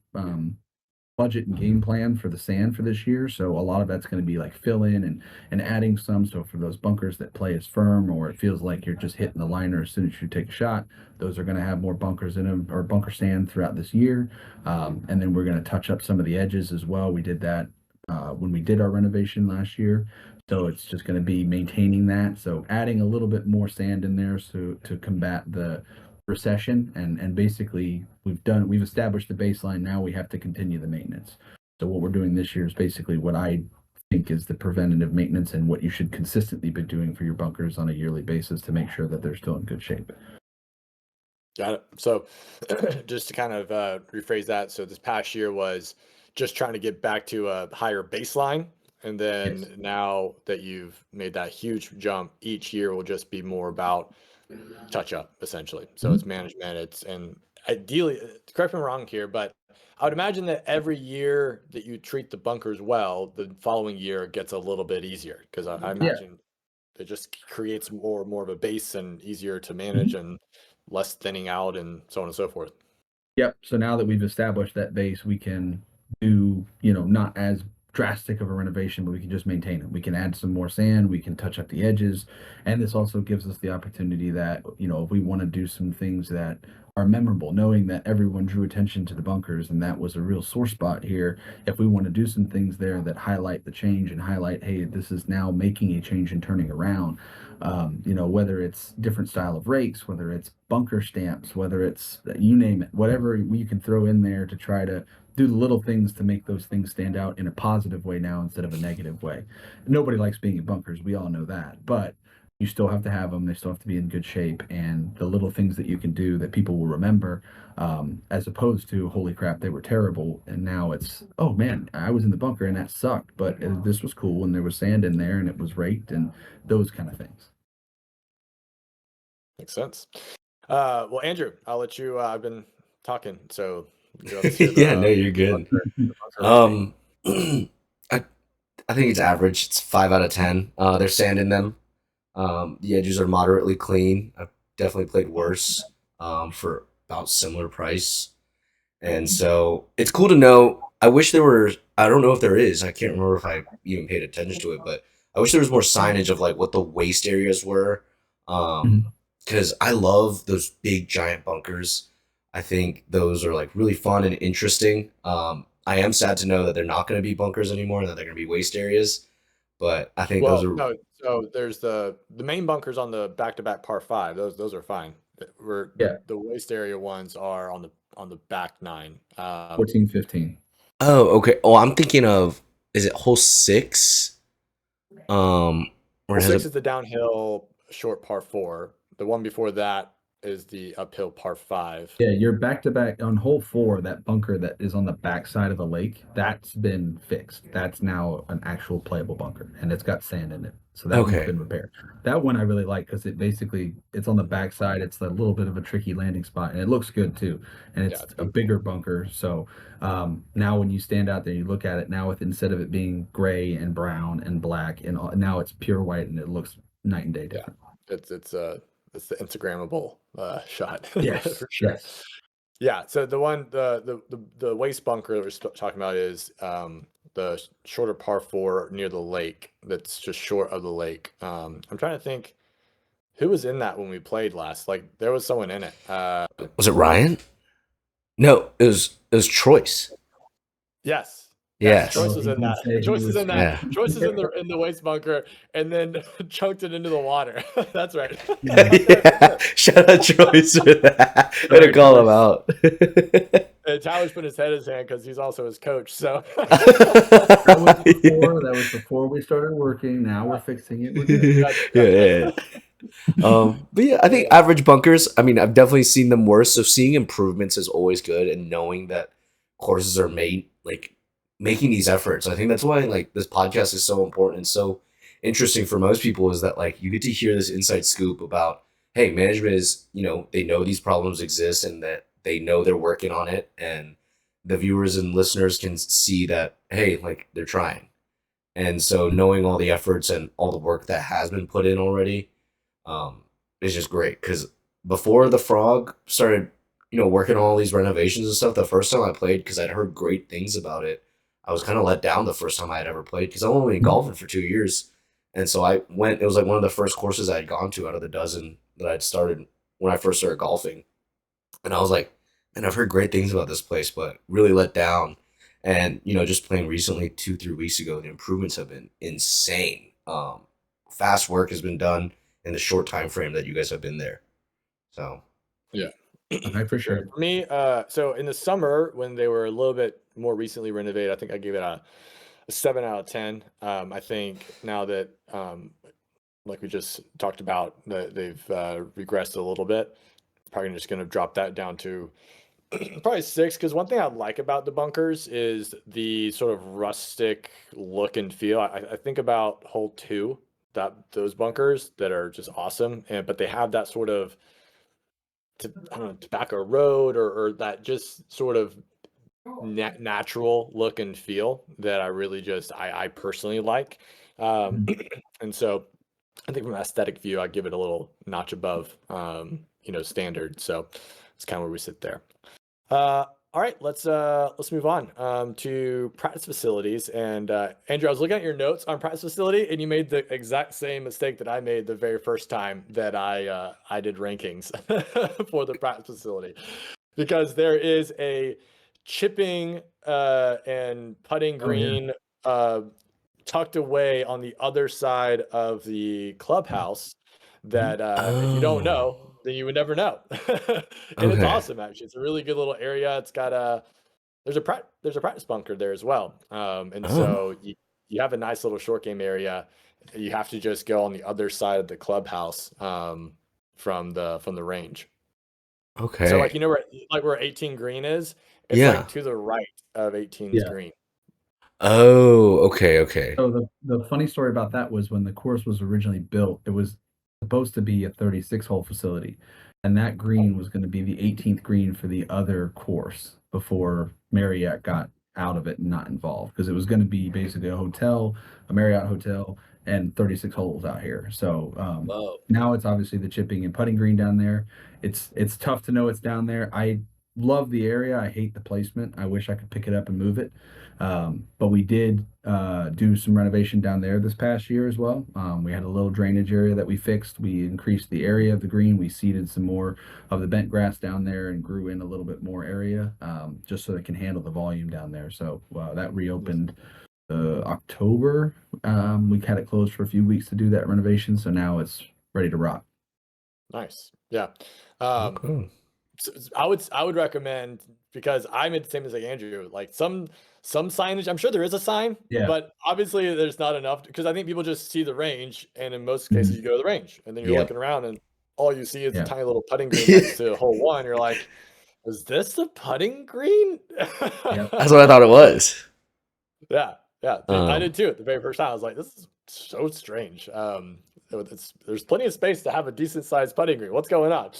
budget and game plan for the sand for this year. So a lot of that's going to be like fill in and adding some. So for those bunkers that play as firm or it feels like you're just hitting the liner as soon as you take a shot, those are going to have more bunkers in them or bunker sand throughout this year. And then we're going to touch up some of the edges as well. We did that when we did our renovation last year. So it's just going to be maintaining that. So adding a little bit more sand in there so to combat the recession and basically we've established the baseline. Now we have to continue the maintenance. So what we're doing this year is basically what I think is the preventative maintenance and what you should consistently be doing for your bunkers on a yearly basis to make sure that they're still in good shape. Got it. So just to kind of rephrase that, so this past year was just trying to get back to a higher baseline. And then Yes. now that you've made that huge jump, each year will just be more about touch up, essentially. So it's management, and ideally, correct me if I'm wrong here, but I would imagine that every year that you treat the bunkers well, the following year gets a little bit easier because I Yeah. imagine it just creates more of a base and easier to manage and less thinning out and so on and so forth. Yep. So now that we've established that base, we can do, not as drastic of a renovation, but we can just maintain it. We can add some more sand, we can touch up the edges. And this also gives us the opportunity that, if we want to do some things that are memorable, knowing that everyone drew attention to the bunkers and that was a real sore spot here. If we want to do some things there that highlight the change and highlight, hey, this is now making a change and turning around, whether it's different style of rakes, whether it's bunker stamps, whether it's you name it, whatever you can throw in there to try to do the little things to make those things stand out in a positive way now instead of a negative way. Nobody likes being in bunkers. We all know that, but you still have to have them. They still have to be in good shape. And the little things that you can do that people will remember, as opposed to, holy crap, they were terrible. And now it's, oh man, I was in the bunker and that sucked, but this was cool. And there was sand in there and it was raked and those kind of things. Makes sense. Well, Andrew, I'll let you. I've been talking, so let's hear Yeah, no, you're good. the bunker rating. I think it's average. It's 5 out of 10. There's sand in them. The edges are moderately clean. I've definitely played worse for about similar price. And so it's cool to know. I wish there were, I don't know if there is. I can't remember if I even paid attention to it, but I wish there was more signage of like what the waste areas were. Because I love those big giant bunkers. I think those are like really fun and interesting. I am sad to know that they're not going to be bunkers anymore and that they're going to be waste areas. But I think those Well, are no. So there's the main bunkers on the back-to-back par five. Those are fine. Yeah. The waste area ones are on the back nine. 14, 15. Oh, okay. Oh, I'm thinking of, is it hole 6? Or Hole has 6 it, is the downhill short par 4. The one before that is the uphill par 5. Yeah, you're back to back on hole 4, that bunker that is on the back side of the lake, that's been fixed. That's now an actual playable bunker and it's got sand in it. So that one's okay. been repaired. That one I really like because it's on the back side. It's a little bit of a tricky landing spot and it looks good too. And Yeah, it's it's a beautiful. bigger bunker. So now when you stand out there, you look at it now with instead of it being gray and brown and black and now it's pure white and it looks night and day Yeah, different. it's the Instagrammable shot Yes, for sure. yes. Yeah, so the waste bunker that we're talking about is the shorter par 4 near the lake. That's just short of the lake. I'm trying to think who was in that when we played last. Like there was someone in it. Was it Ryan? No, it was Troyce. Yes. Yes. Joyce So was he in did that. say he Joyce is was. in that. Yeah. Joyce is in the waste bunker, and then chunked it into the water. That's right. Yeah. Up there for sure. Shout out Joyce for that. Way to Sorry, call him Joyce. out. And Tyler's put his head in his hand because he's also his coach. So That was before we started working. Now we're fixing it. We're good. gotcha, Yeah, gotcha. yeah, yeah. But yeah, I think average bunkers, I mean, I've definitely seen them worse. So seeing improvements is always good, and knowing that courses are made, like making these efforts. I think that's why like this podcast is so important and so interesting for most people, is that like you get to hear this inside scoop about, hey, management is, they know these problems exist and that they know they're working on it, and the viewers and listeners can see that, hey, like they're trying. And so knowing all the efforts and all the work that has been put in already, is just great. Because before the Frog started, working on all these renovations and stuff, the first time I played, because I'd heard great things about it, I was kind of let down the first time I had ever played, because I've only been golfing for 2 years. And so I went, it was like one of the first courses I had gone to out of the dozen that I'd started when I first started golfing. And I was like, man, I've heard great things about this place, but really let down. And, just playing recently, 2, 3 weeks ago, the improvements have been insane. Fast work has been done in the short time frame that you guys have been there. So, Yeah. Okay, for sure. For me, so in the summer when they were a little bit more recently renovated, I think I gave it a 7 out of 10. I think now that like we just talked about, that they've regressed a little bit. Probably just going to drop that down to probably 6, because one thing I like about the bunkers is the sort of rustic look and feel. I think about hole 2, those bunkers that are just awesome, but they have that sort of I don't know, tobacco road, or that just sort of natural look and feel that I really just I personally like. And so I think from an aesthetic view, I give it a little notch above, standard. So it's kind of where we sit there. All right, let's move on to practice facilities. And Andrew, I was looking at your notes on practice facility, and you made the exact same mistake that I made the very first time that I did rankings for the practice facility, because there is a chipping and putting green tucked away on the other side of the clubhouse that if you don't know, oh, then you would never know. And it's okay. awesome, actually. It's a really good little area. It's got there's a practice bunker there as well. And Oh, so you have a nice little short game area. You have to just go on the other side of the clubhouse from the range. So like okay. where 18 green is, it's like Yeah. to the right of 18's Yeah. green. Oh, okay, okay. So the funny story about that was when the course was originally built, it was supposed to be a 36-hole facility, and that green was going to be the 18th green for the other course before Marriott got out of it and not involved, because it was going to be basically a hotel, a Marriott hotel, and 36 holes out here. So Whoa. now it's obviously the chipping and putting green down there. It's tough to know it's down there. I love the area. I hate the placement. I wish I could pick it up and move it. But we did do some renovation down there this past year as well. We had a little drainage area that we fixed. We increased the area of the green. We seeded some more of the bent grass down there and grew in a little bit more area, just so it can handle the volume down there. So that reopened October. We had it closed for a few weeks to do that renovation. So now it's ready to rock. Nice. Yeah. Okay. I would recommend, because I made the same as like Andrew, like some signage. I'm sure there is a sign, Yeah. but obviously there's not enough, because I think people just see the range, and in most cases Mhm. you go to the range and then you're Yep. looking around and all you see is a Yeah. tiny little putting green next to hole 1. You're like, is this the putting green? Yep. That's what I thought it was. Yeah, yeah. I Um, did too. At the very first time, I was like, "This is so strange." There's plenty of space to have a decent sized putting green. What's going on?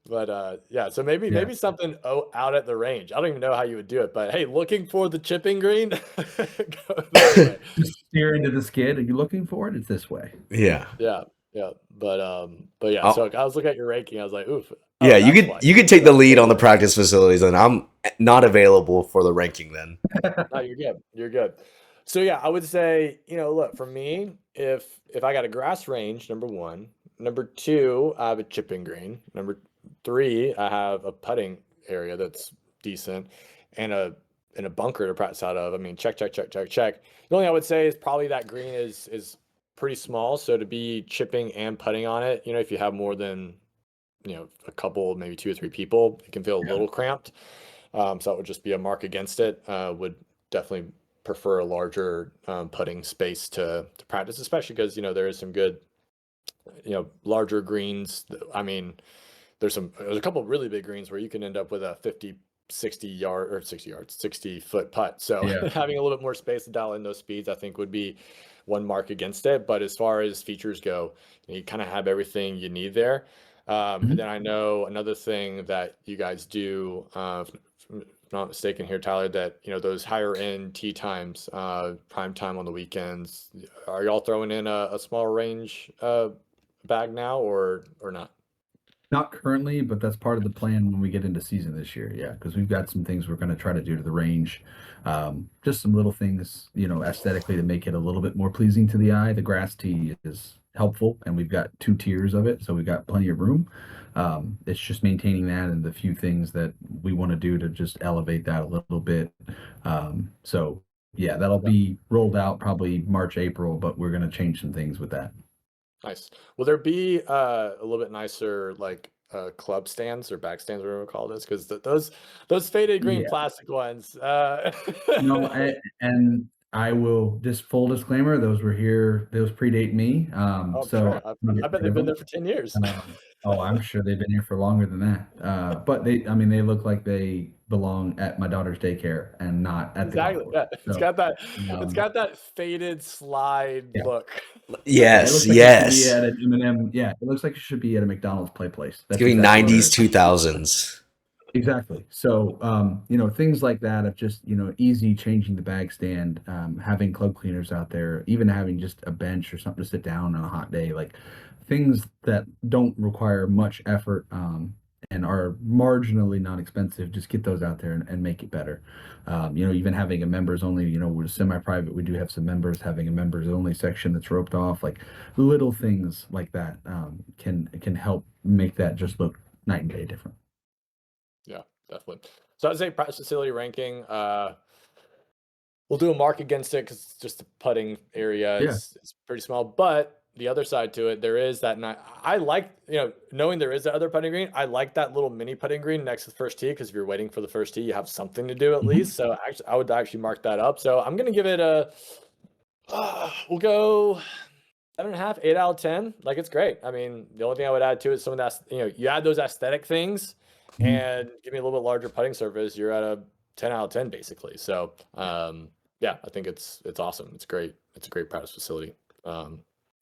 But yeah. So maybe Yeah. something out at the range. I don't even know how you would do it, but hey, looking for the chipping green, go that way. Just steer into the skid. Are you looking for it? It's this way. yeah. Yeah, yeah. But yeah. So I'll, I was looking at your ranking. I was like, "Oof." yeah, Oh, you that's could why. you could take the That's lead on the totally. practice facilities, and I'm not available for the ranking then. No, you're good. You're good. So yeah, I would say, look, for me, if I got a grass range, number 1, number 2, I have a chipping green, number 3, I have a putting area that's decent, and a in a bunker to practice out of. I mean, check. The only thing I would say is probably that green is pretty small. So to be chipping and putting on it, you know, if you have more than, you know, a couple, maybe 2 or 3 people, it can feel a little cramped. So that would just be a mark against it. Would definitely prefer a larger putting space to practice, especially because, you know, there is some good, you know, larger greens. I mean, there's a couple of really big greens where you can end up with a 50, 60 foot putt. So Yeah. having a little bit more space to dial in those speeds, I think would be one mark against it. But as far as features go, you kind of have everything you need there. And then I know another thing that you guys do, if I'm not mistaken here, Tyler, that, you know, those higher end tee times, prime time on the weekends, are y'all throwing in a smaller range bag now or not? Not currently, but that's part of the plan when we get into season this year. Yeah, because we've got some things we're going to try to do to the range. Just some little things, you know, aesthetically to make it a little bit more pleasing to the eye. The grass tee is helpful, and we've got 2 tiers of it, so we've got plenty of room. It's just maintaining that and the few things that we want to do to just elevate that a little bit. So yeah, that'll be rolled out probably March, April, but we're going to change some things with that. Nice. Will there be a little bit nicer like club stands or bag stands, whatever we call this? Because those faded green Yeah. plastic ones. No, and I will just full disclaimer, those were here, those predate me. I'm So sure. I'm gonna I get bet rid they've of been there them. for 10 years. Oh, I'm sure they've been here for longer than that. But I mean, they look like they belong at my daughter's daycare and not at the golf Exactly. course. Yeah. It's So, got that faded slide yeah. look. It Yes, looks like it should be yes. at an M&M. Yeah, it looks like it should be at a McDonald's play place. It's That's giving exactly what it 90s, is. 2000s. Exactly. So, you know, things like that of just, you know, easy changing the bag stand, having club cleaners out there, even having just a bench or something to sit down on a hot day, like things that don't require much effort, and are marginally not expensive, just get those out there and make it better. You know, even having a members only, you know, we're semi-private, we do have some members, having a members only section that's roped off, like little things like that, can help make that just look night and day different. Yeah, definitely. So I'd say practice facility ranking. We'll do a mark against it because just the putting area Yeah. is pretty small. But the other side to it, there is that. I like, you know, knowing there is that other putting green. I like that little mini putting green next to the first tee because if you're waiting for the first tee, you have something to do at least. So actually, I would actually mark that up. So I'm gonna give it a. We'll go 7.5, 8 out of 10. Like it's great. I mean, the only thing I would add to it is some of that. You know, you add those aesthetic things and give me a little bit larger putting surface. You're at a 10 out of 10 basically. So yeah, I think it's awesome. It's great. It's a great practice facility.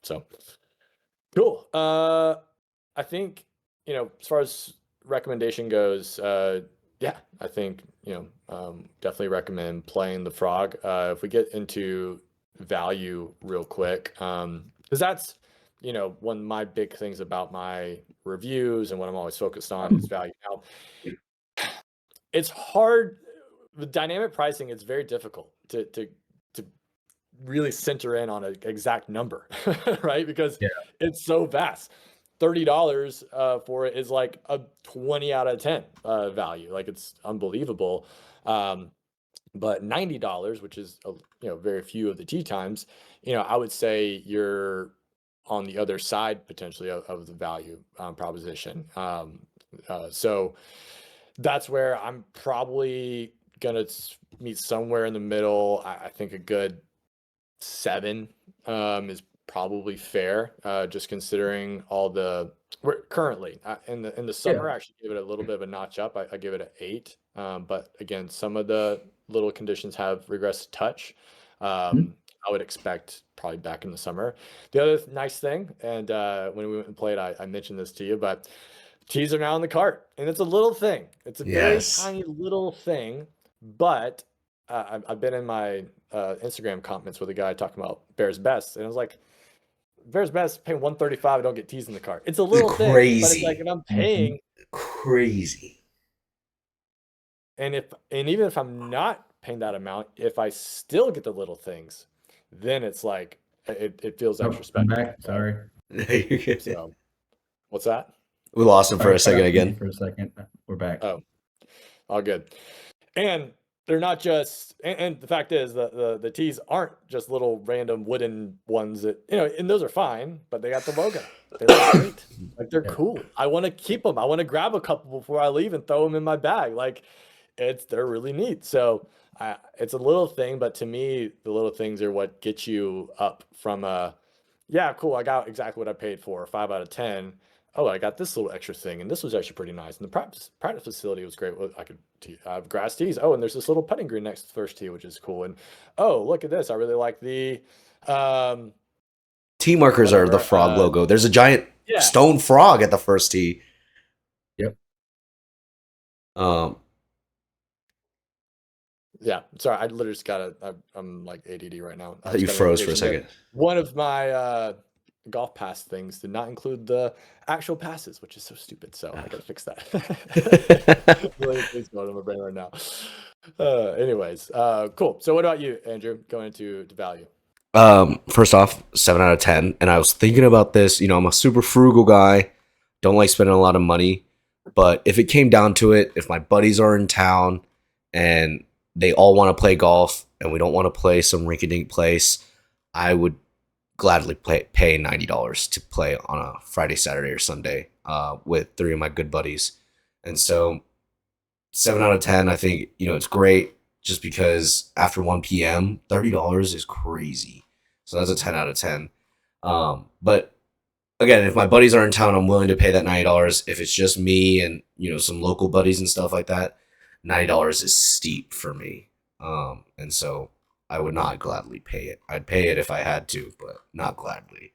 So cool. I think, you know, as far as recommendation goes, yeah, I think, you know, definitely recommend playing the Frog. If we get into value real quick, because that's, you know, one of my big things about my reviews and what I'm always focused on is value. Now, it's hard with dynamic pricing. It's very difficult to really center in on an exact number, right? Because it's so vast. $30 for it is like a 20 out of 10 value. Like it's unbelievable. But $90, which is you know, very few of the tee times, you know, I would say you're on the other side potentially of the value proposition. So that's where I'm probably gonna meet somewhere in the middle. I think a good 7 is probably fair, just considering all the we're currently in the summer. I actually give it a little bit of a notch up. I give it an 8. But again, some of the little conditions have regressed a touch. I would expect probably back in the summer. The other nice thing, and when we went and played, I mentioned this to you, but tees are now in the cart, and it's a little thing. It's a very tiny little thing, but I've been in my Instagram comments with a guy talking about Bears Best, and I was like, Bears Best paying $135, I don't get tees in the cart. It's a little thing, but it's like if I'm paying crazy, and even if I'm not paying that amount, if I still get the little things, then it's like it feels extra special. Back. Sorry. So, what's that? We lost him for a second again. For a second. We're back. Oh, all good. And they're not just, and the fact is the tees aren't just little random wooden ones that, and those are fine, but they got the logo. They look great. Like they're cool. I want to keep them. I want to grab a couple before I leave and throw them in my bag. Like they're really neat. So it's a little thing, but to me, the little things are what get you up from yeah, cool. I got exactly what I paid for, 5 out of 10. Oh, I got this little extra thing, and this was actually pretty nice. And the practice facility was great. I could have grass tees. Oh, and there's this little putting green next to the first tee, which is cool. And oh, look at this. I really like the tee markers are the frog logo. There's a giant stone frog at the first tee. Yep. Yeah, sorry, I literally just got I'm like ADD right now. I thought you froze for a second. One of my golf pass things did not include the actual passes, which is so stupid. So I gotta fix that. Really, please go to my brain right now. Anyways, cool. So what about you, Andrew? Going into value. First off, 7 out of 10. And I was thinking about this. I'm a super frugal guy. Don't like spending a lot of money. But if it came down to it, if my buddies are in town and they all want to play golf and we don't want to play some rinky-dink place, I would gladly pay $90 to play on a Friday, Saturday, or Sunday with 3 of my good buddies. And so 7 out of 10, I think, it's great just because after 1 p.m., $30 is crazy. So that's a 10 out of 10. But again, if my buddies are in town, I'm willing to pay that $90. If it's just me and, some local buddies and stuff like that, $90 is steep for me. And so I would not gladly pay it. I'd pay it if I had to, but not gladly.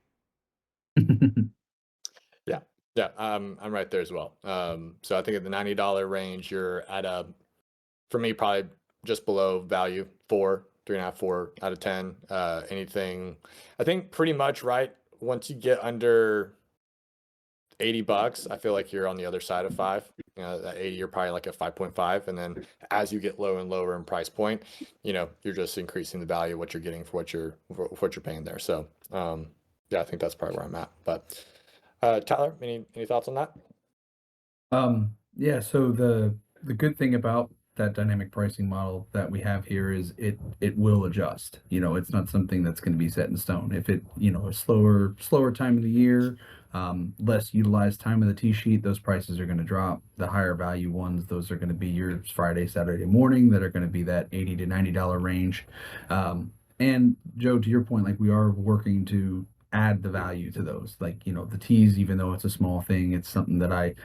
Yeah, I'm right there as well. So I think at the $90 range, you're at for me, probably just below value, 3.5, 4 out of 10. Anything, I think pretty much right. Once you get under $80, I feel like you're on the other side of 5. At 80, you're probably like a 5.5. And then as you get lower and lower in price point, you're just increasing the value of what you're getting for what you're paying there. So, yeah, I think that's probably where I'm at. But Tyler, any thoughts on that? Yeah. So the good thing about that dynamic pricing model that we have here is it will adjust. It's not something that's going to be set in stone. If it, a slower time of the year, less utilized time of the tee sheet, those prices are going to drop. The higher value ones, those are going to be your Friday, Saturday morning that are going to be that $80 to $90 range. And Joe, to your point, like we are working to add the value to those, like the tees, even though it's a small thing, it's something that I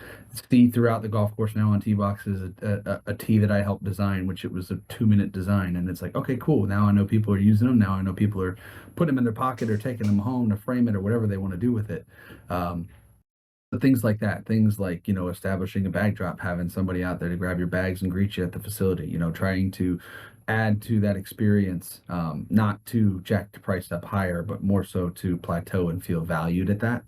see throughout the golf course now on tee boxes. A tee that I helped design, which it was a 2-minute design, and it's like, okay, cool, now I know people are using them, now I know people are putting them in their pocket or taking them home to frame it or whatever they want to do with it. But things like that, things like, establishing a bag drop, having somebody out there to grab your bags and greet you at the facility, trying to add to that experience, not to jack the price up higher, but more so to plateau and feel valued at that.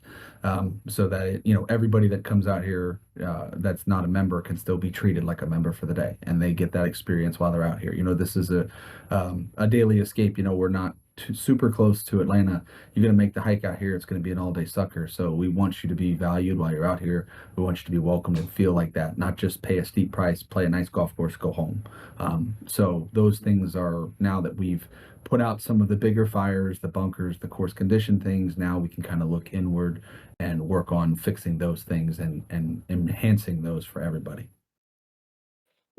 So that, everybody that comes out here that's not a member can still be treated like a member for the day, and they get that experience while they're out here. This is a daily escape. We're not super close to Atlanta. You're going to make the hike out here, it's going to be an all-day sucker. So we want you to be valued while you're out here. We want you to be welcomed and feel like that, not just pay a steep price, play a nice golf course, go home. So those things are, now that we've put out some of the bigger fires, the bunkers, the course condition things, now we can kind of look inward and work on fixing those things and enhancing those for everybody.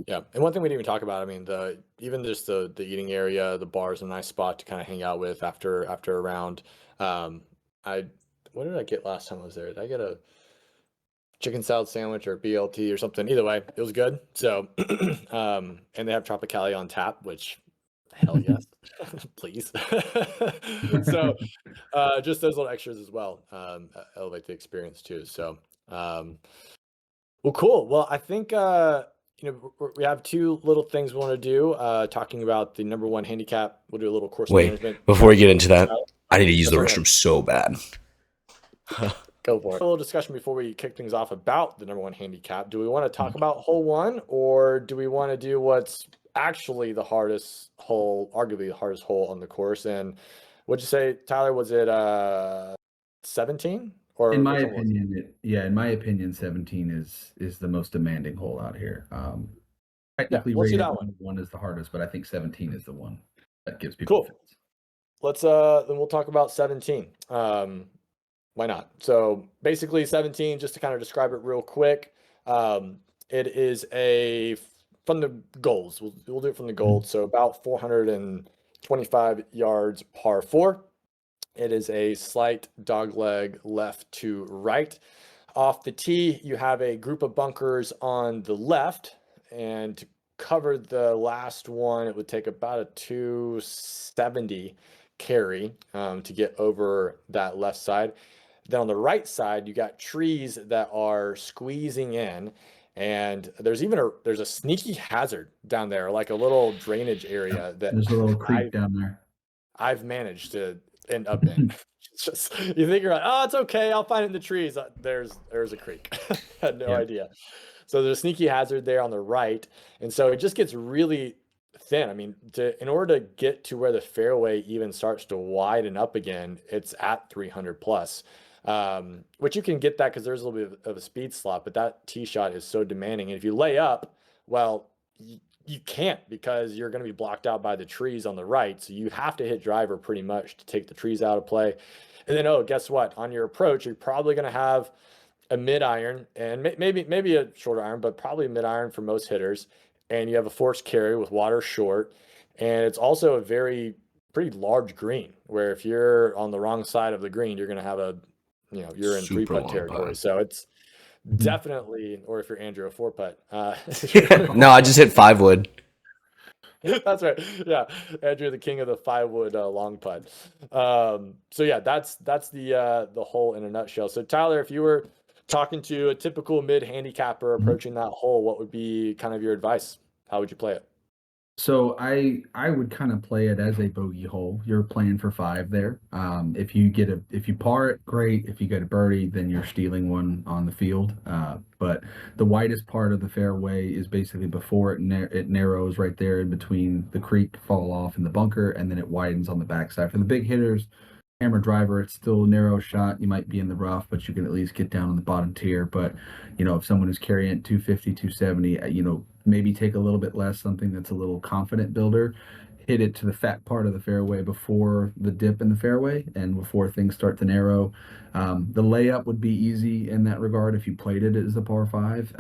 Yeah, and one thing we didn't even talk about, I mean, even just the eating area, the bar is a nice spot to kind of hang out with after a round. What did I get last time I was there? Did I get a chicken salad sandwich or BLT or something? Either way, it was good. So, and they have Tropicali on tap, which hell yes, please. So, just those little extras as well elevate the experience too. So, well, cool. Well, I think we have 2 little things we want to do. Talking about the number 1 handicap. We'll do a little course management. Before we get into that, I need to use the restroom so bad. Go for it. A little discussion before we kick things off about the number 1 handicap. Do we want to talk about hole 1, or do we want to do what's actually the hardest hole, arguably the hardest hole on the course? And what'd you say, Tyler? Was it 17? Or in my opinion, 17 is the most demanding hole out here. Technically we'll see rated that number 1 is the hardest, but I think 17 is the one that gives people Cool. fits. Let's then we'll talk about 17. Why not? So basically 17, just to kind of describe it real quick. It is from the goals. We'll do it from the goals. So about 425 yards par 4. It is a slight dogleg left to right. Off the tee, you have a group of bunkers on the left, and to cover the last one, it would take about a 270 carry to get over that left side. Then on the right side, you got trees that are squeezing in, and there's a sneaky hazard down there, like a little drainage area that There's a little creek down there. I've managed to end up in. It's just, you think you're like, oh, it's okay, I'll find it in the trees. There's a creek. Had no idea. So there's a sneaky hazard there on the right, and so it just gets really thin. I mean, in order to get to where the fairway even starts to widen up again, it's at 300 plus. Which you can get that because there's a little bit of a speed slot, but that tee shot is so demanding. And if you lay up, well, you can't, because you're going to be blocked out by the trees on the right. So you have to hit driver pretty much to take the trees out of play. And then, guess what? On your approach, you're probably going to have a mid iron and maybe a shorter iron, but probably mid iron for most hitters. And you have a forced carry with water short. And it's also a pretty large green, where if you're on the wrong side of the green, you're going to have you're in Super 3-putt long territory. putt. So it's definitely, or if you're Andrew, a 4-putt. No, I just hit 5 wood. That's right. Yeah, Andrew, the king of the 5-wood long putt. So yeah, that's the hole in a nutshell. So Tyler, if you were talking to a typical mid handicapper approaching that hole, what would be kind of your advice? How would you play it? So I would kind of play it as a bogey hole. You're playing for 5 there. If you par it, great. If you get a birdie, then you're stealing one on the field. But the widest part of the fairway is basically before it narrows right there in between the creek fall off and the bunker, and then it widens on the backside. For the big hitters, hammer driver, it's still a narrow shot. You might be in the rough, but you can at least get down on the bottom tier. But if someone is carrying 250, 270, maybe take a little bit less, something that's a little confident builder, hit it to the fat part of the fairway before the dip in the fairway and before things start to narrow. The layup would be easy in that regard if you played it as a par 5.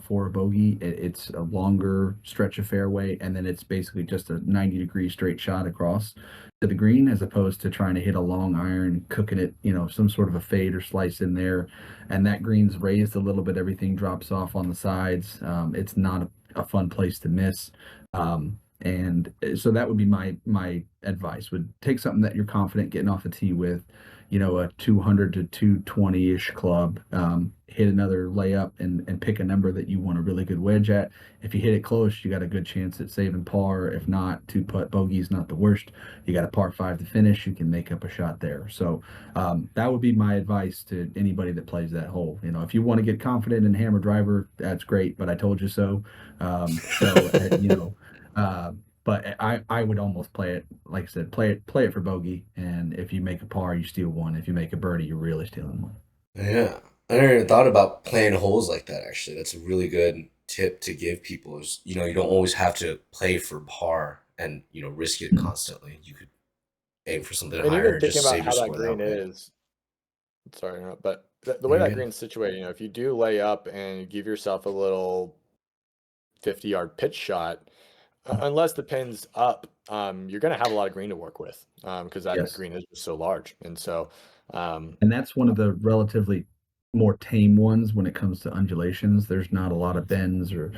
For a bogey, it's a longer stretch of fairway, and then it's basically just a 90-degree straight shot across to the green, as opposed to trying to hit a long iron, cooking it, some sort of a fade or slice in there. And that green's raised a little bit, everything drops off on the sides. It's not a fun place to miss. And so that would be my advice. Would take something that you're confident getting off the tee with, a 200 to 220-ish club, hit another layup and pick a number that you want a really good wedge at. If you hit it close, you got a good chance at saving par. If not, 2-putt bogey is not the worst. You got a par 5 to finish, you can make up a shot there. So that would be my advice to anybody that plays that hole. If you want to get confident in hammer driver, that's great, but I told you so. But I would almost play it, like I said, play it for bogey, and if you make a par, you steal one. If you make a birdie, you're really stealing one. Yeah. I never even thought about playing holes like that, actually. That's a really good tip to give people is, you don't always have to play for par and, risk it constantly. You could aim for something And higher even and thinking just about save how your that score that green way. is, sorry, but the way You're that good. green's situated, if you do lay up and you give yourself a little 50-yard pitch shot, unless the pin's up, you're going to have a lot of green to work with, because that Yes. green is just so large. And so, And that's one of the relatively more tame ones when it comes to undulations. There's not a lot of bends or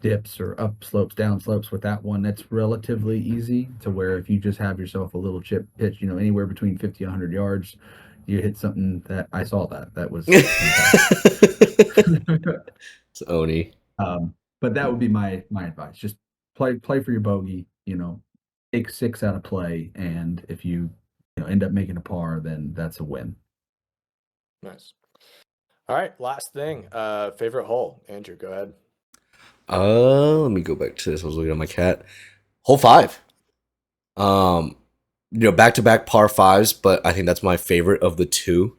dips or up slopes, down slopes with that one. That's relatively easy to where if you just have yourself a little chip pitch, anywhere between 50 and 100 yards, you hit something that I saw that was It's Oni. But that would be my advice. Just play for your bogey, take 6 out of play, and if you end up making a par, then that's a win. nice. All right, last thing, favorite hole. Andrew, go ahead. Let me go back to this. I was looking at my cat. Hole 5. Back-to-back par 5s, but I think that's my favorite of the two.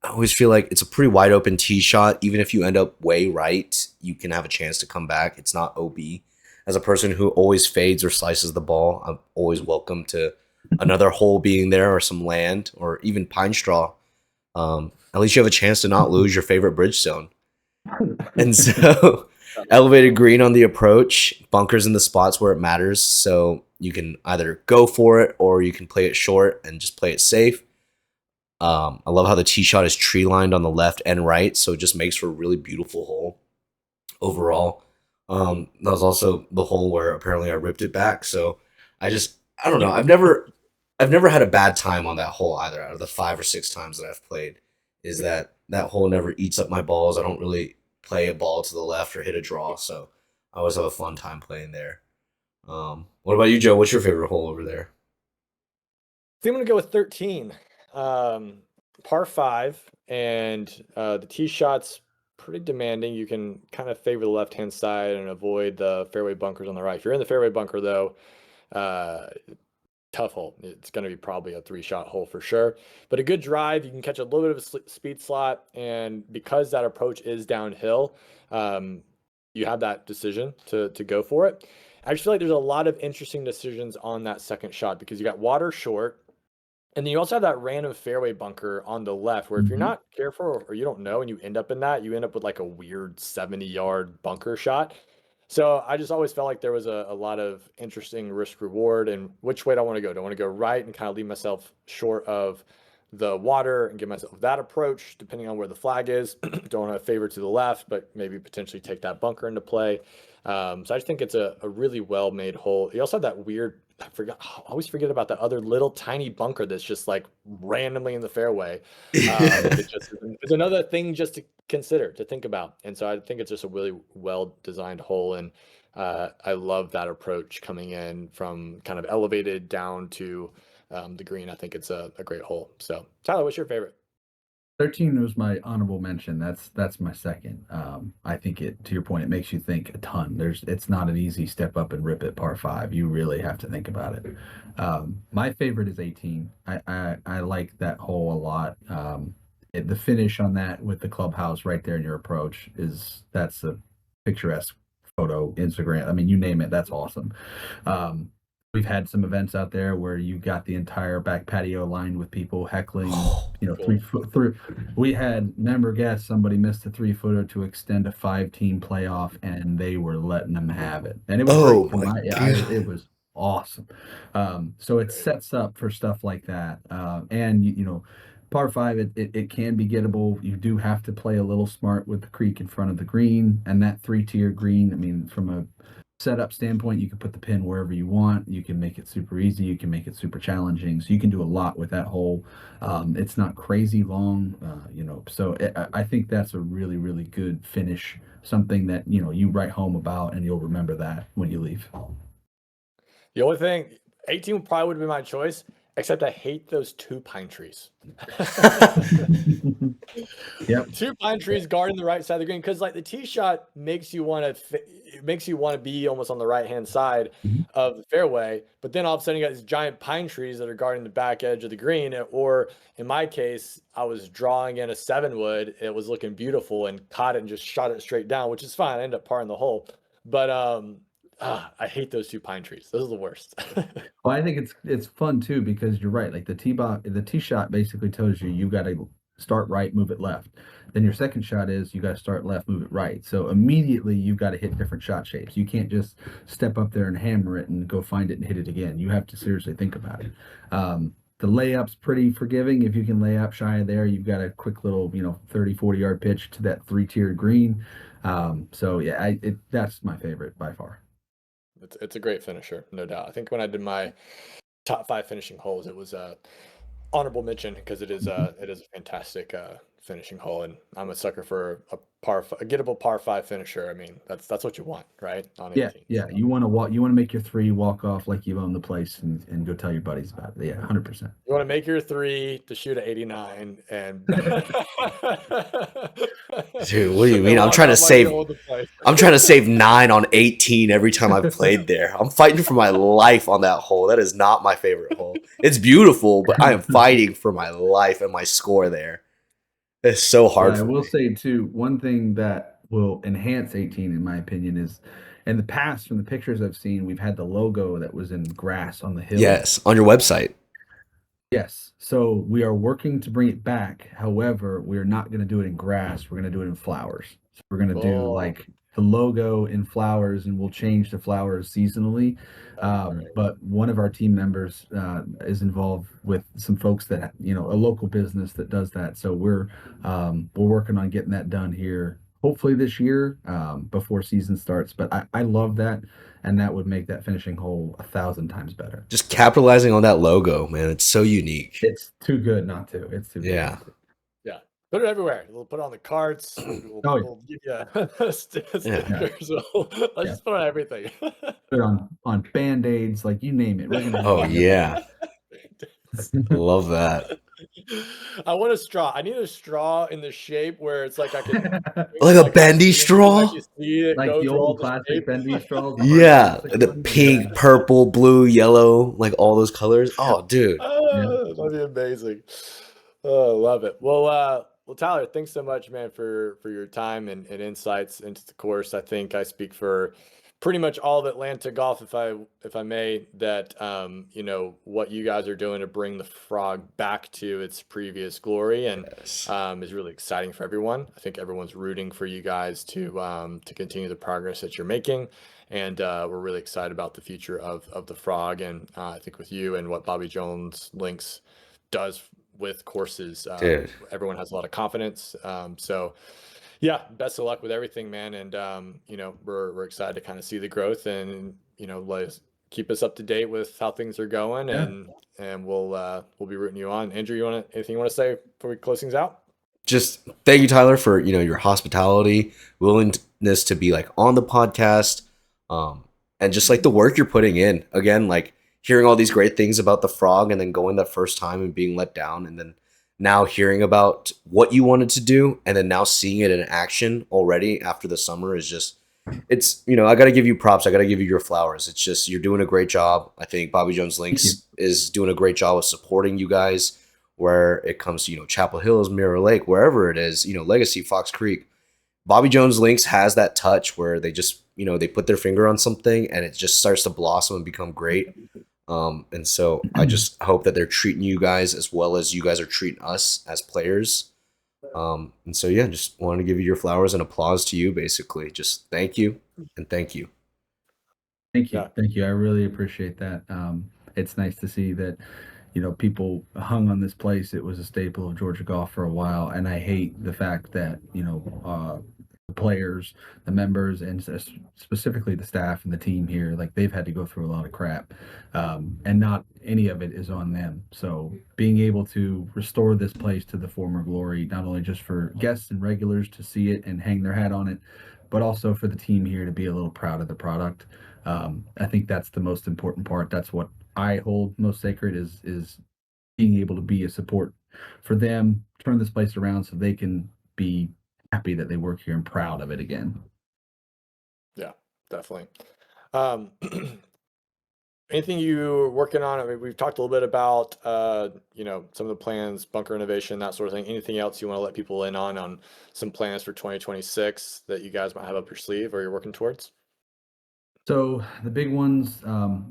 I always feel like it's a pretty wide open tee shot. Even if you end up way right, you can have a chance to come back. It's not OB. As a person who always fades or slices the ball, I'm always welcome to another hole being there or some land or even pine straw. At least you have a chance to not lose your favorite Bridgestone. And so elevated green on the approach, bunkers in the spots where it matters. So you can either go for it or you can play it short and just play it safe. I love how the tee shot is tree lined on the left and right, so it just makes for a really beautiful hole overall. That was also the hole where apparently I ripped it back. So I don't know. I've never had a bad time on that hole either. Out of the 5 or 6 times that I've played, is that hole never eats up my balls. I don't really play a ball to the left or hit a draw, so I always have a fun time playing there. What about you, Joe? What's your favorite hole over there? I think I'm gonna go with 13. Par 5, and the tee shot's pretty demanding. You can kind of favor the left-hand side and avoid the fairway bunkers on the right. If you're in the fairway bunker, though, tough hole. It's going to be probably a 3-shot hole for sure. But a good drive, you can catch a little bit of a speed slot, and because that approach is downhill, you have that decision to go for it. I just feel like there's a lot of interesting decisions on that second shot because you got water short. And then you also have that random fairway bunker on the left where if you're not careful or you don't know and you end up in that, you end up with like a weird 70-yard bunker shot. So I just always felt like there was a lot of interesting risk reward and which way do I want to go? Do I want to go right and kind of leave myself short of the water and give myself that approach depending on where the flag is? Don't want to favor to the left, but maybe potentially take that bunker into play. So I just think it's a really well-made hole. You also have that weird, I always forget about that other little tiny bunker that's just like randomly in the fairway. It's another thing just to consider, to think about. And so I think it's just a really well-designed hole. And I love that approach coming in from kind of elevated down to the green. I think it's a great hole. So Tyler, what's your favorite? 13 was my honorable mention. That's my second. I think to your point, it makes you think a ton. It's not an easy step up and rip it par 5. You really have to think about it. My favorite is 18. I like that hole a lot. The finish on that with the clubhouse right there in your approach that's a picturesque photo, Instagram. I mean, you name it, that's awesome. We've had some events out there where you got the entire back patio lined with people heckling, 3 foot through. We had member guests, somebody missed a 3-footer to extend a 5-team playoff, and they were letting them have it. And it was great. It was awesome. So it sets up for stuff like that. And par 5, it can be gettable. You do have to play a little smart with the creek in front of the green and that 3-tier green. I mean, from a setup standpoint, you can put the pin wherever you want. You can make it super easy. You can make it super challenging. So you can do a lot with that hole. It's not crazy long, So I think that's a really, really good finish. Something that you write home about, and you'll remember that when you leave. The only thing, 18 probably would have been my choice, except I hate those 2 pine trees. Yep. 2 pine trees guarding the right side of the green because like the tee shot makes you want to be almost on the right hand side of the fairway, but then all of a sudden you got these giant pine trees that are guarding the back edge of the green. Or in my case, I was drawing in a 7-wood. It was looking beautiful and caught it and just shot it straight down, which is fine. I ended up parring the hole, but I hate those 2 pine trees. Those are the worst. Well, I think it's fun too because you're right. Like the tee shot basically tells you got to start right, move it left. Then your second shot is you got to start left, move it right. So immediately you've got to hit different shot shapes. You can't just step up there and hammer it and go find it and hit it again. You have to seriously think about it. The layup's pretty forgiving. If you can lay up shy of there, you've got a quick little 30, 40-yard pitch to that 3-tiered green. So yeah, that's my favorite by far. It's a great finisher, no doubt. I think when I did my top 5 finishing holes, it was honorable mention because it is a fantastic finishing hole, and I'm a sucker for a gettable par 5 finisher. I mean, that's what you want, right? On 18. Yeah. You want to make your 3 walk off like you own the place and go tell your buddies about it. Yeah, 100%. You want to make your 3 to shoot at 89 and Dude, what do you mean? I'm trying to save 9 on 18 every time I've played there. I'm fighting for my life on that hole. That is not my favorite hole. It's beautiful, but I am fighting for my life and my score there. It's so But hard I for will me. say too, one thing that will enhance 18, in my opinion, is in the past, from the pictures I've seen, we've had the logo that was in grass on the hill. Yes, on your website. Yes. So we are working to bring it back. However, we're not going to do it in grass. We're going to do it in flowers. So we're going to do Oh, like the logo in flowers, and we'll change the flowers seasonally. that'd be great. But one of our team members is involved with some folks that, a local business that does that. So we're working on getting that done here, hopefully this year, before season starts. But I love that, and that would make that finishing hole 1,000 times better. Just capitalizing on that logo, man. It's so unique. It's too good not to. It's too good Yeah. not to. Yeah. Put it everywhere. We'll put it on the carts. We'll, Oh, yeah. we'll give you Yeah. stickers. Let's Yeah. just put it on everything. Put it on Band-Aids, like you name it. We're gonna have Oh it. yeah. I love that. I want a straw. I need a straw in the shape where it's like I can Like a like bendy actually straw? see it Like go the through all old the classic shape. bendy straws, the hard Yeah, plastic the ones. pink, Yeah. purple, blue, yellow, like all those colors. Oh, dude. Yeah. That'd be amazing. Oh, love it. Well, Tyler, thanks so much, man, for your time and insights into the course. I think I speak for pretty much all of Atlanta golf, if I may, that what you guys are doing to bring the Frog back to its previous glory, and Yes. is really exciting for everyone. I think everyone's rooting for you guys to continue the progress that you're making. And we're really excited about the future of the Frog, and I think with you and what Bobby Jones Links does with courses, Dude. everyone has a lot of confidence. So, yeah, best of luck with everything, man. And we're excited to kind of see the growth, and keep us up to date with how things are going, Yeah. and we'll be rooting you on. Andrew, anything you want to say before we close things out? Just thank you, Tyler, for your hospitality, willingness to be like on the podcast, and just like the work you're putting in. Again, like hearing all these great things about the Frog, and then going that first time and being let down, and then now hearing about what you wanted to do, and then now seeing it in action already after the summer is just, it's, I got to give you props. I got to give you your flowers. It's just, you're doing a great job. I think Bobby Jones Thank you. Links is doing a great job of supporting you guys where it comes to, Chapel Hills, Mirror Lake, wherever it is, Legacy, Fox Creek. Bobby Jones Links has that touch where they just, they put their finger on something and it just starts to blossom and become great. And so I just hope that they're treating you guys as well as you guys are treating us as players. And so, yeah, just wanted to give you your flowers and applause to you, basically. Just thank you and thank you. Thank you. Yeah. Thank you. I really appreciate that. It's nice to see that, people hung on this place. It was a staple of Georgia golf for a while. And I hate the fact that, the players, the members, and specifically the staff and the team here, like they've had to go through a lot of crap. And not any of it is on them. So being able to restore this place to the former glory, not only just for guests and regulars to see it and hang their hat on it, but also for the team here to be a little proud of the product. I think that's the most important part. That's what I hold most sacred is being able to be a support for them, turn this place around so they can be happy that they work here and proud of it again. Yeah, definitely. Anything you're working on? I mean, we've talked a little bit about, some of the plans, bunker innovation, that sort of thing. Anything else you want to let people in on some plans for 2026 that you guys might have up your sleeve or you're working towards? So the big ones,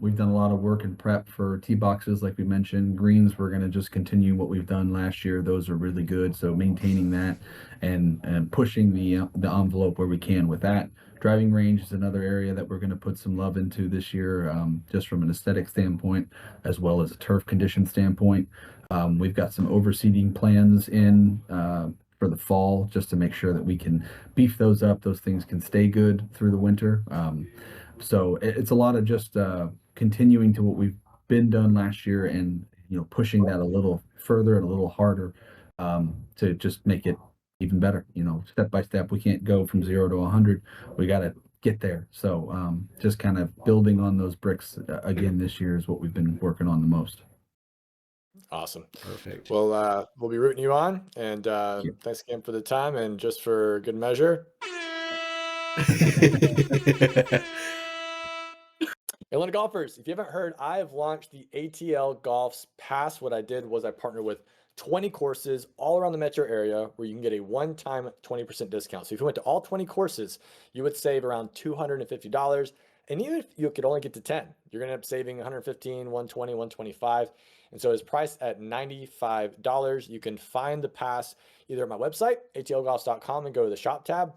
we've done a lot of work and prep for tee boxes, like we mentioned. Greens, we're going to just continue what we've done last year. Those are really good. So maintaining that and pushing the envelope where we can with that. Driving range is another area that we're going to put some love into this year, just from an aesthetic standpoint, as well as a turf condition standpoint. We've got some overseeding plans in for the fall, just to make sure that we can beef those up. Those things can stay good through the winter. So it's a lot of just continuing to what we've been done last year, and pushing that a little further and a little harder, to just make it even better. Step by step. We can't go from 0 to 100. We got to get there. So just kind of building on those bricks again this year is what we've been working on the most. Awesome. Perfect. Well, we'll be rooting you on, and you. thanks again for the time. And just for good measure, Atlanta golfers, if you haven't heard, I have launched the ATL Golfs Pass. What I did was I partnered with 20 courses all around the metro area where you can get a one-time 20% discount. So if you went to all 20 courses, you would save around $250. And even if you could only get to 10, you're going to end up saving $115, $120, $125. And so it's priced at $95. You can find the pass either at my website, atlgolfs.com, and go to the shop tab,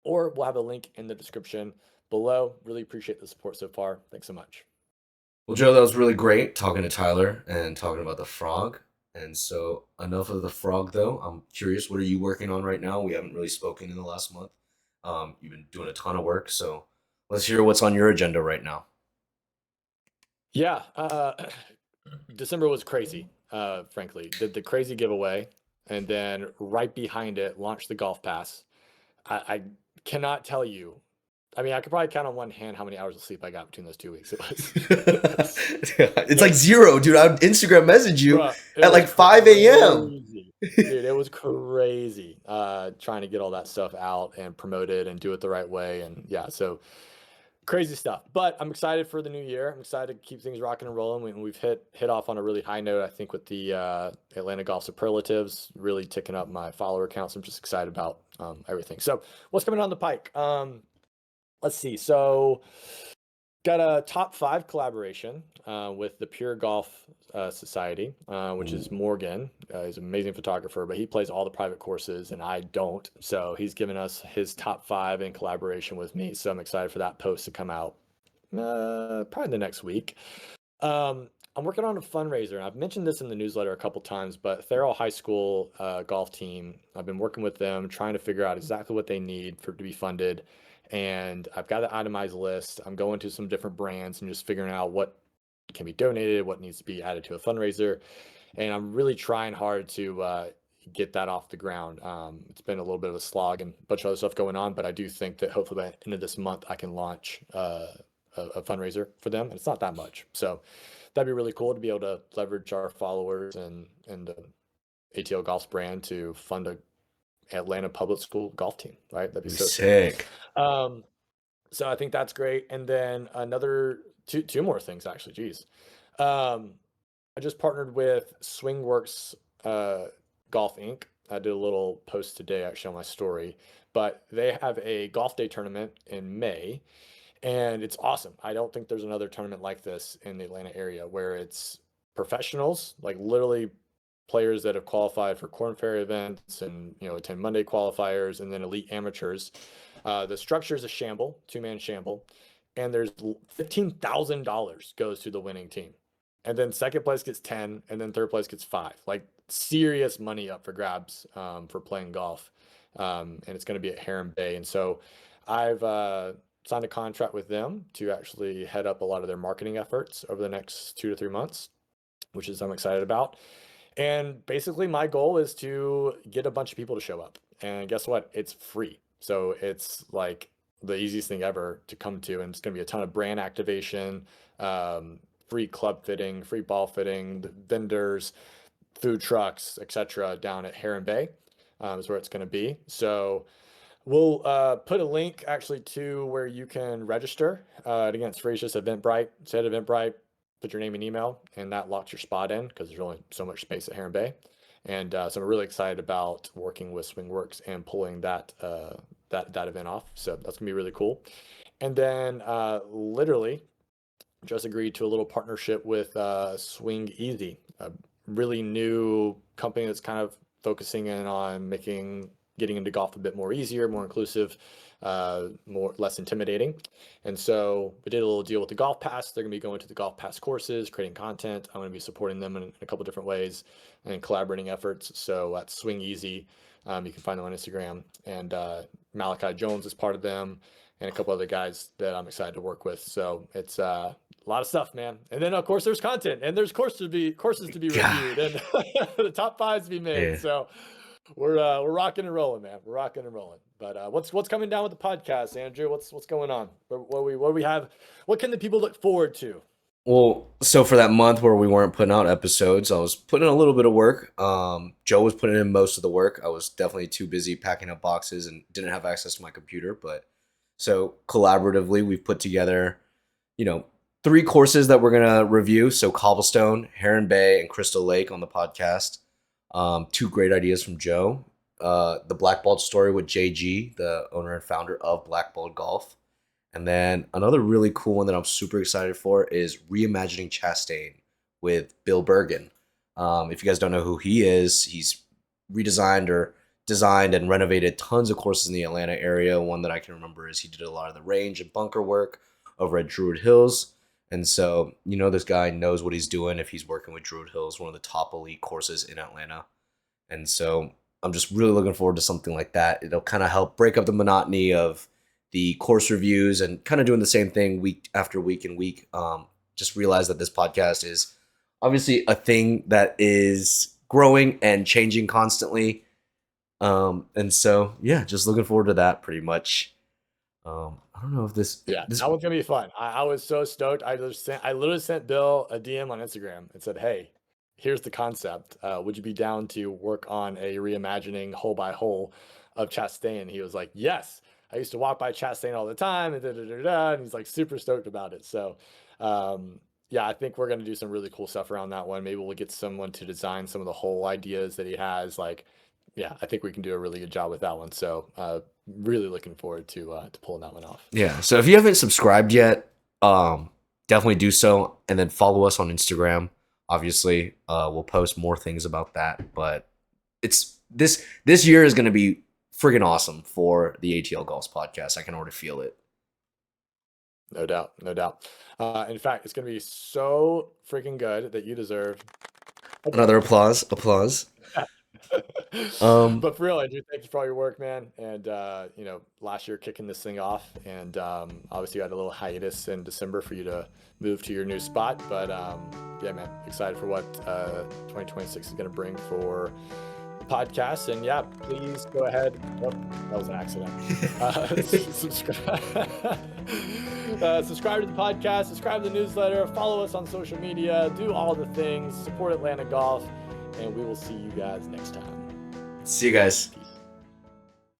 or we'll have a link in the description below. Really appreciate the support so far. Thanks so much. Well, Joe, that was really great talking to Tyler and talking about the frog. And so enough of the frog, though. I'm curious, what are you working on right now? We haven't really spoken in the last month. You've been doing a ton of work, so let's hear what's on your agenda right now. Yeah, December was crazy, frankly. Did the crazy giveaway, and then right behind it, launched the Golf Pass. I cannot tell you. I mean, I could probably count on one hand how many hours of sleep I got between those 2 weeks. It was. It's like zero, dude. I would Instagram message you at like 5 a.m. Dude, it was crazy trying to get all that stuff out and promote it and do it the right way. And yeah, so crazy stuff. But I'm excited for the new year. I'm excited to keep things rocking and rolling. We've hit off on a really high note, I think, with the Atlanta Golf Superlatives, really ticking up my follower counts. I'm just excited about everything. So what's coming down the pike? Let's see. So got a top 5 collaboration with the Pure Golf Society, which is Morgan. He's an amazing photographer, but he plays all the private courses and I don't. So he's given us his top 5 in collaboration with me. So I'm excited for that post to come out probably the next week. I'm working on a fundraiser, and I've mentioned this in the newsletter a couple times, but Thurl High School golf team, I've been working with them, trying to figure out exactly what they need to be funded. And I've got an itemized list. I'm going to some different brands and just figuring out what can be donated, what needs to be added to a fundraiser. And I'm really trying hard to get that off the ground. It's been a little bit of a slog and a bunch of other stuff going on, but I do think that hopefully by the end of this month, I can launch a fundraiser for them. And it's not that much. So that'd be really cool to be able to leverage our followers and the ATL Golfs brand to fund a Atlanta public school golf team, right? That'd be so sick. So I think that's great. And then another two more things actually. Geez. I just partnered with Swingworks Golf Inc. I did a little post today actually on my story, but they have a golf day tournament in May, and it's awesome. I don't think there's another tournament like this in the Atlanta area where it's professionals, like literally players that have qualified for Korn Ferry events and attend Monday qualifiers, and then elite amateurs. The structure is a shamble, 2-man shamble, and there's $15,000 goes to the winning team, and then second place gets 10, and then third place gets 5. Like serious money up for grabs for playing golf, and it's going to be at Heron Bay. And so I've signed a contract with them to actually head up a lot of their marketing efforts over the next 2 to 3 months, which is I'm excited about. And basically my goal is to get a bunch of people to show up, and guess what? It's free. So it's like the easiest thing ever to come to, and it's going to be a ton of brand activation, free club fitting, free ball fitting, vendors, food trucks, etc. down at Heron Bay is where it's going to be. So we'll put a link actually to where you can register. And again, it's free. It's just Eventbrite. Say at Eventbrite, put your name and email, and that locks your spot in because there's only so much space at Heron Bay. And so I'm really excited about working with Swingworks and pulling that event off. So that's gonna be really cool. And then literally just agreed to a little partnership with Swing Easy, a really new company that's kind of focusing in on getting into golf a bit more easier, more inclusive, less intimidating. And so we did a little deal with the Golf Pass. They're gonna be going to the Golf Pass courses, creating content. I'm gonna be supporting them in a couple different ways and collaborating efforts. So that's Swing Easy. You can find them on Instagram, and Malachi Jones is part of them, and a couple other guys that I'm excited to work with. So it's a lot of stuff, man. And then of course there's content, and there's courses to be reviewed, and the top 5s to be made. Yeah. So we're rocking and rolling, man. We're rocking and rolling. But what's coming down with the podcast, Andrew? What's going on? What we have? What can the people look forward to? Well, so for that month where we weren't putting out episodes, I was putting in a little bit of work. Joe was putting in most of the work. I was definitely too busy packing up boxes and didn't have access to my computer. But so collaboratively, we've put together, 3 courses that we're gonna review. So Cobblestone, Heron Bay, and Crystal Lake on the podcast. Two great ideas from Joe. The Blackballed story with JG, the owner and founder of Blackballed Golf. And then another really cool one that I'm super excited for is Reimagining Chastain with Bill Bergen. If you guys don't know who he is, he's redesigned or designed and renovated tons of courses in the Atlanta area. One that I can remember is he did a lot of the range and bunker work over at Druid Hills. And so, this guy knows what he's doing if he's working with Druid Hills, one of the top elite courses in Atlanta. And so I'm just really looking forward to something like that. It'll kind of help break up the monotony of the course reviews and kind of doing the same thing week after week and week. Just realize that this podcast is obviously a thing that is growing and changing constantly. And so, yeah, just looking forward to that pretty much. I don't know if this. Yeah, that one's gonna be fun. I was so stoked. I literally sent Bill a DM on Instagram and said, "Hey, here's the concept. Would you be down to work on a reimagining hole by hole of Chastain?" He was like, "Yes. I used to walk by Chastain all the time," and he's like super stoked about it. So, yeah, I think we're gonna do some really cool stuff around that one. Maybe we'll get someone to design some of the hole ideas that he has. Like, yeah, I think we can do a really good job with that one. So, really looking forward to pulling that one off. Yeah. So if you haven't subscribed yet, definitely do so, and then follow us on Instagram. Obviously, we'll post more things about that. But it's this year is going to be friggin' awesome for the ATL Golfs podcast. I can already feel it. No doubt, no doubt. In fact, it's going to be so freaking good that you deserve another applause. But for real, Andrew, thank you for all your work, man. And last year kicking this thing off, and obviously you had a little hiatus in December for you to move to your new spot. But yeah, man, excited for what 2026 is going to bring for the podcast. And yeah, please go ahead. Oh, that was an accident. Subscribe to the podcast, subscribe to the newsletter, follow us on social media, do all the things, support Atlanta Golf, and we will see you guys next time. See you guys.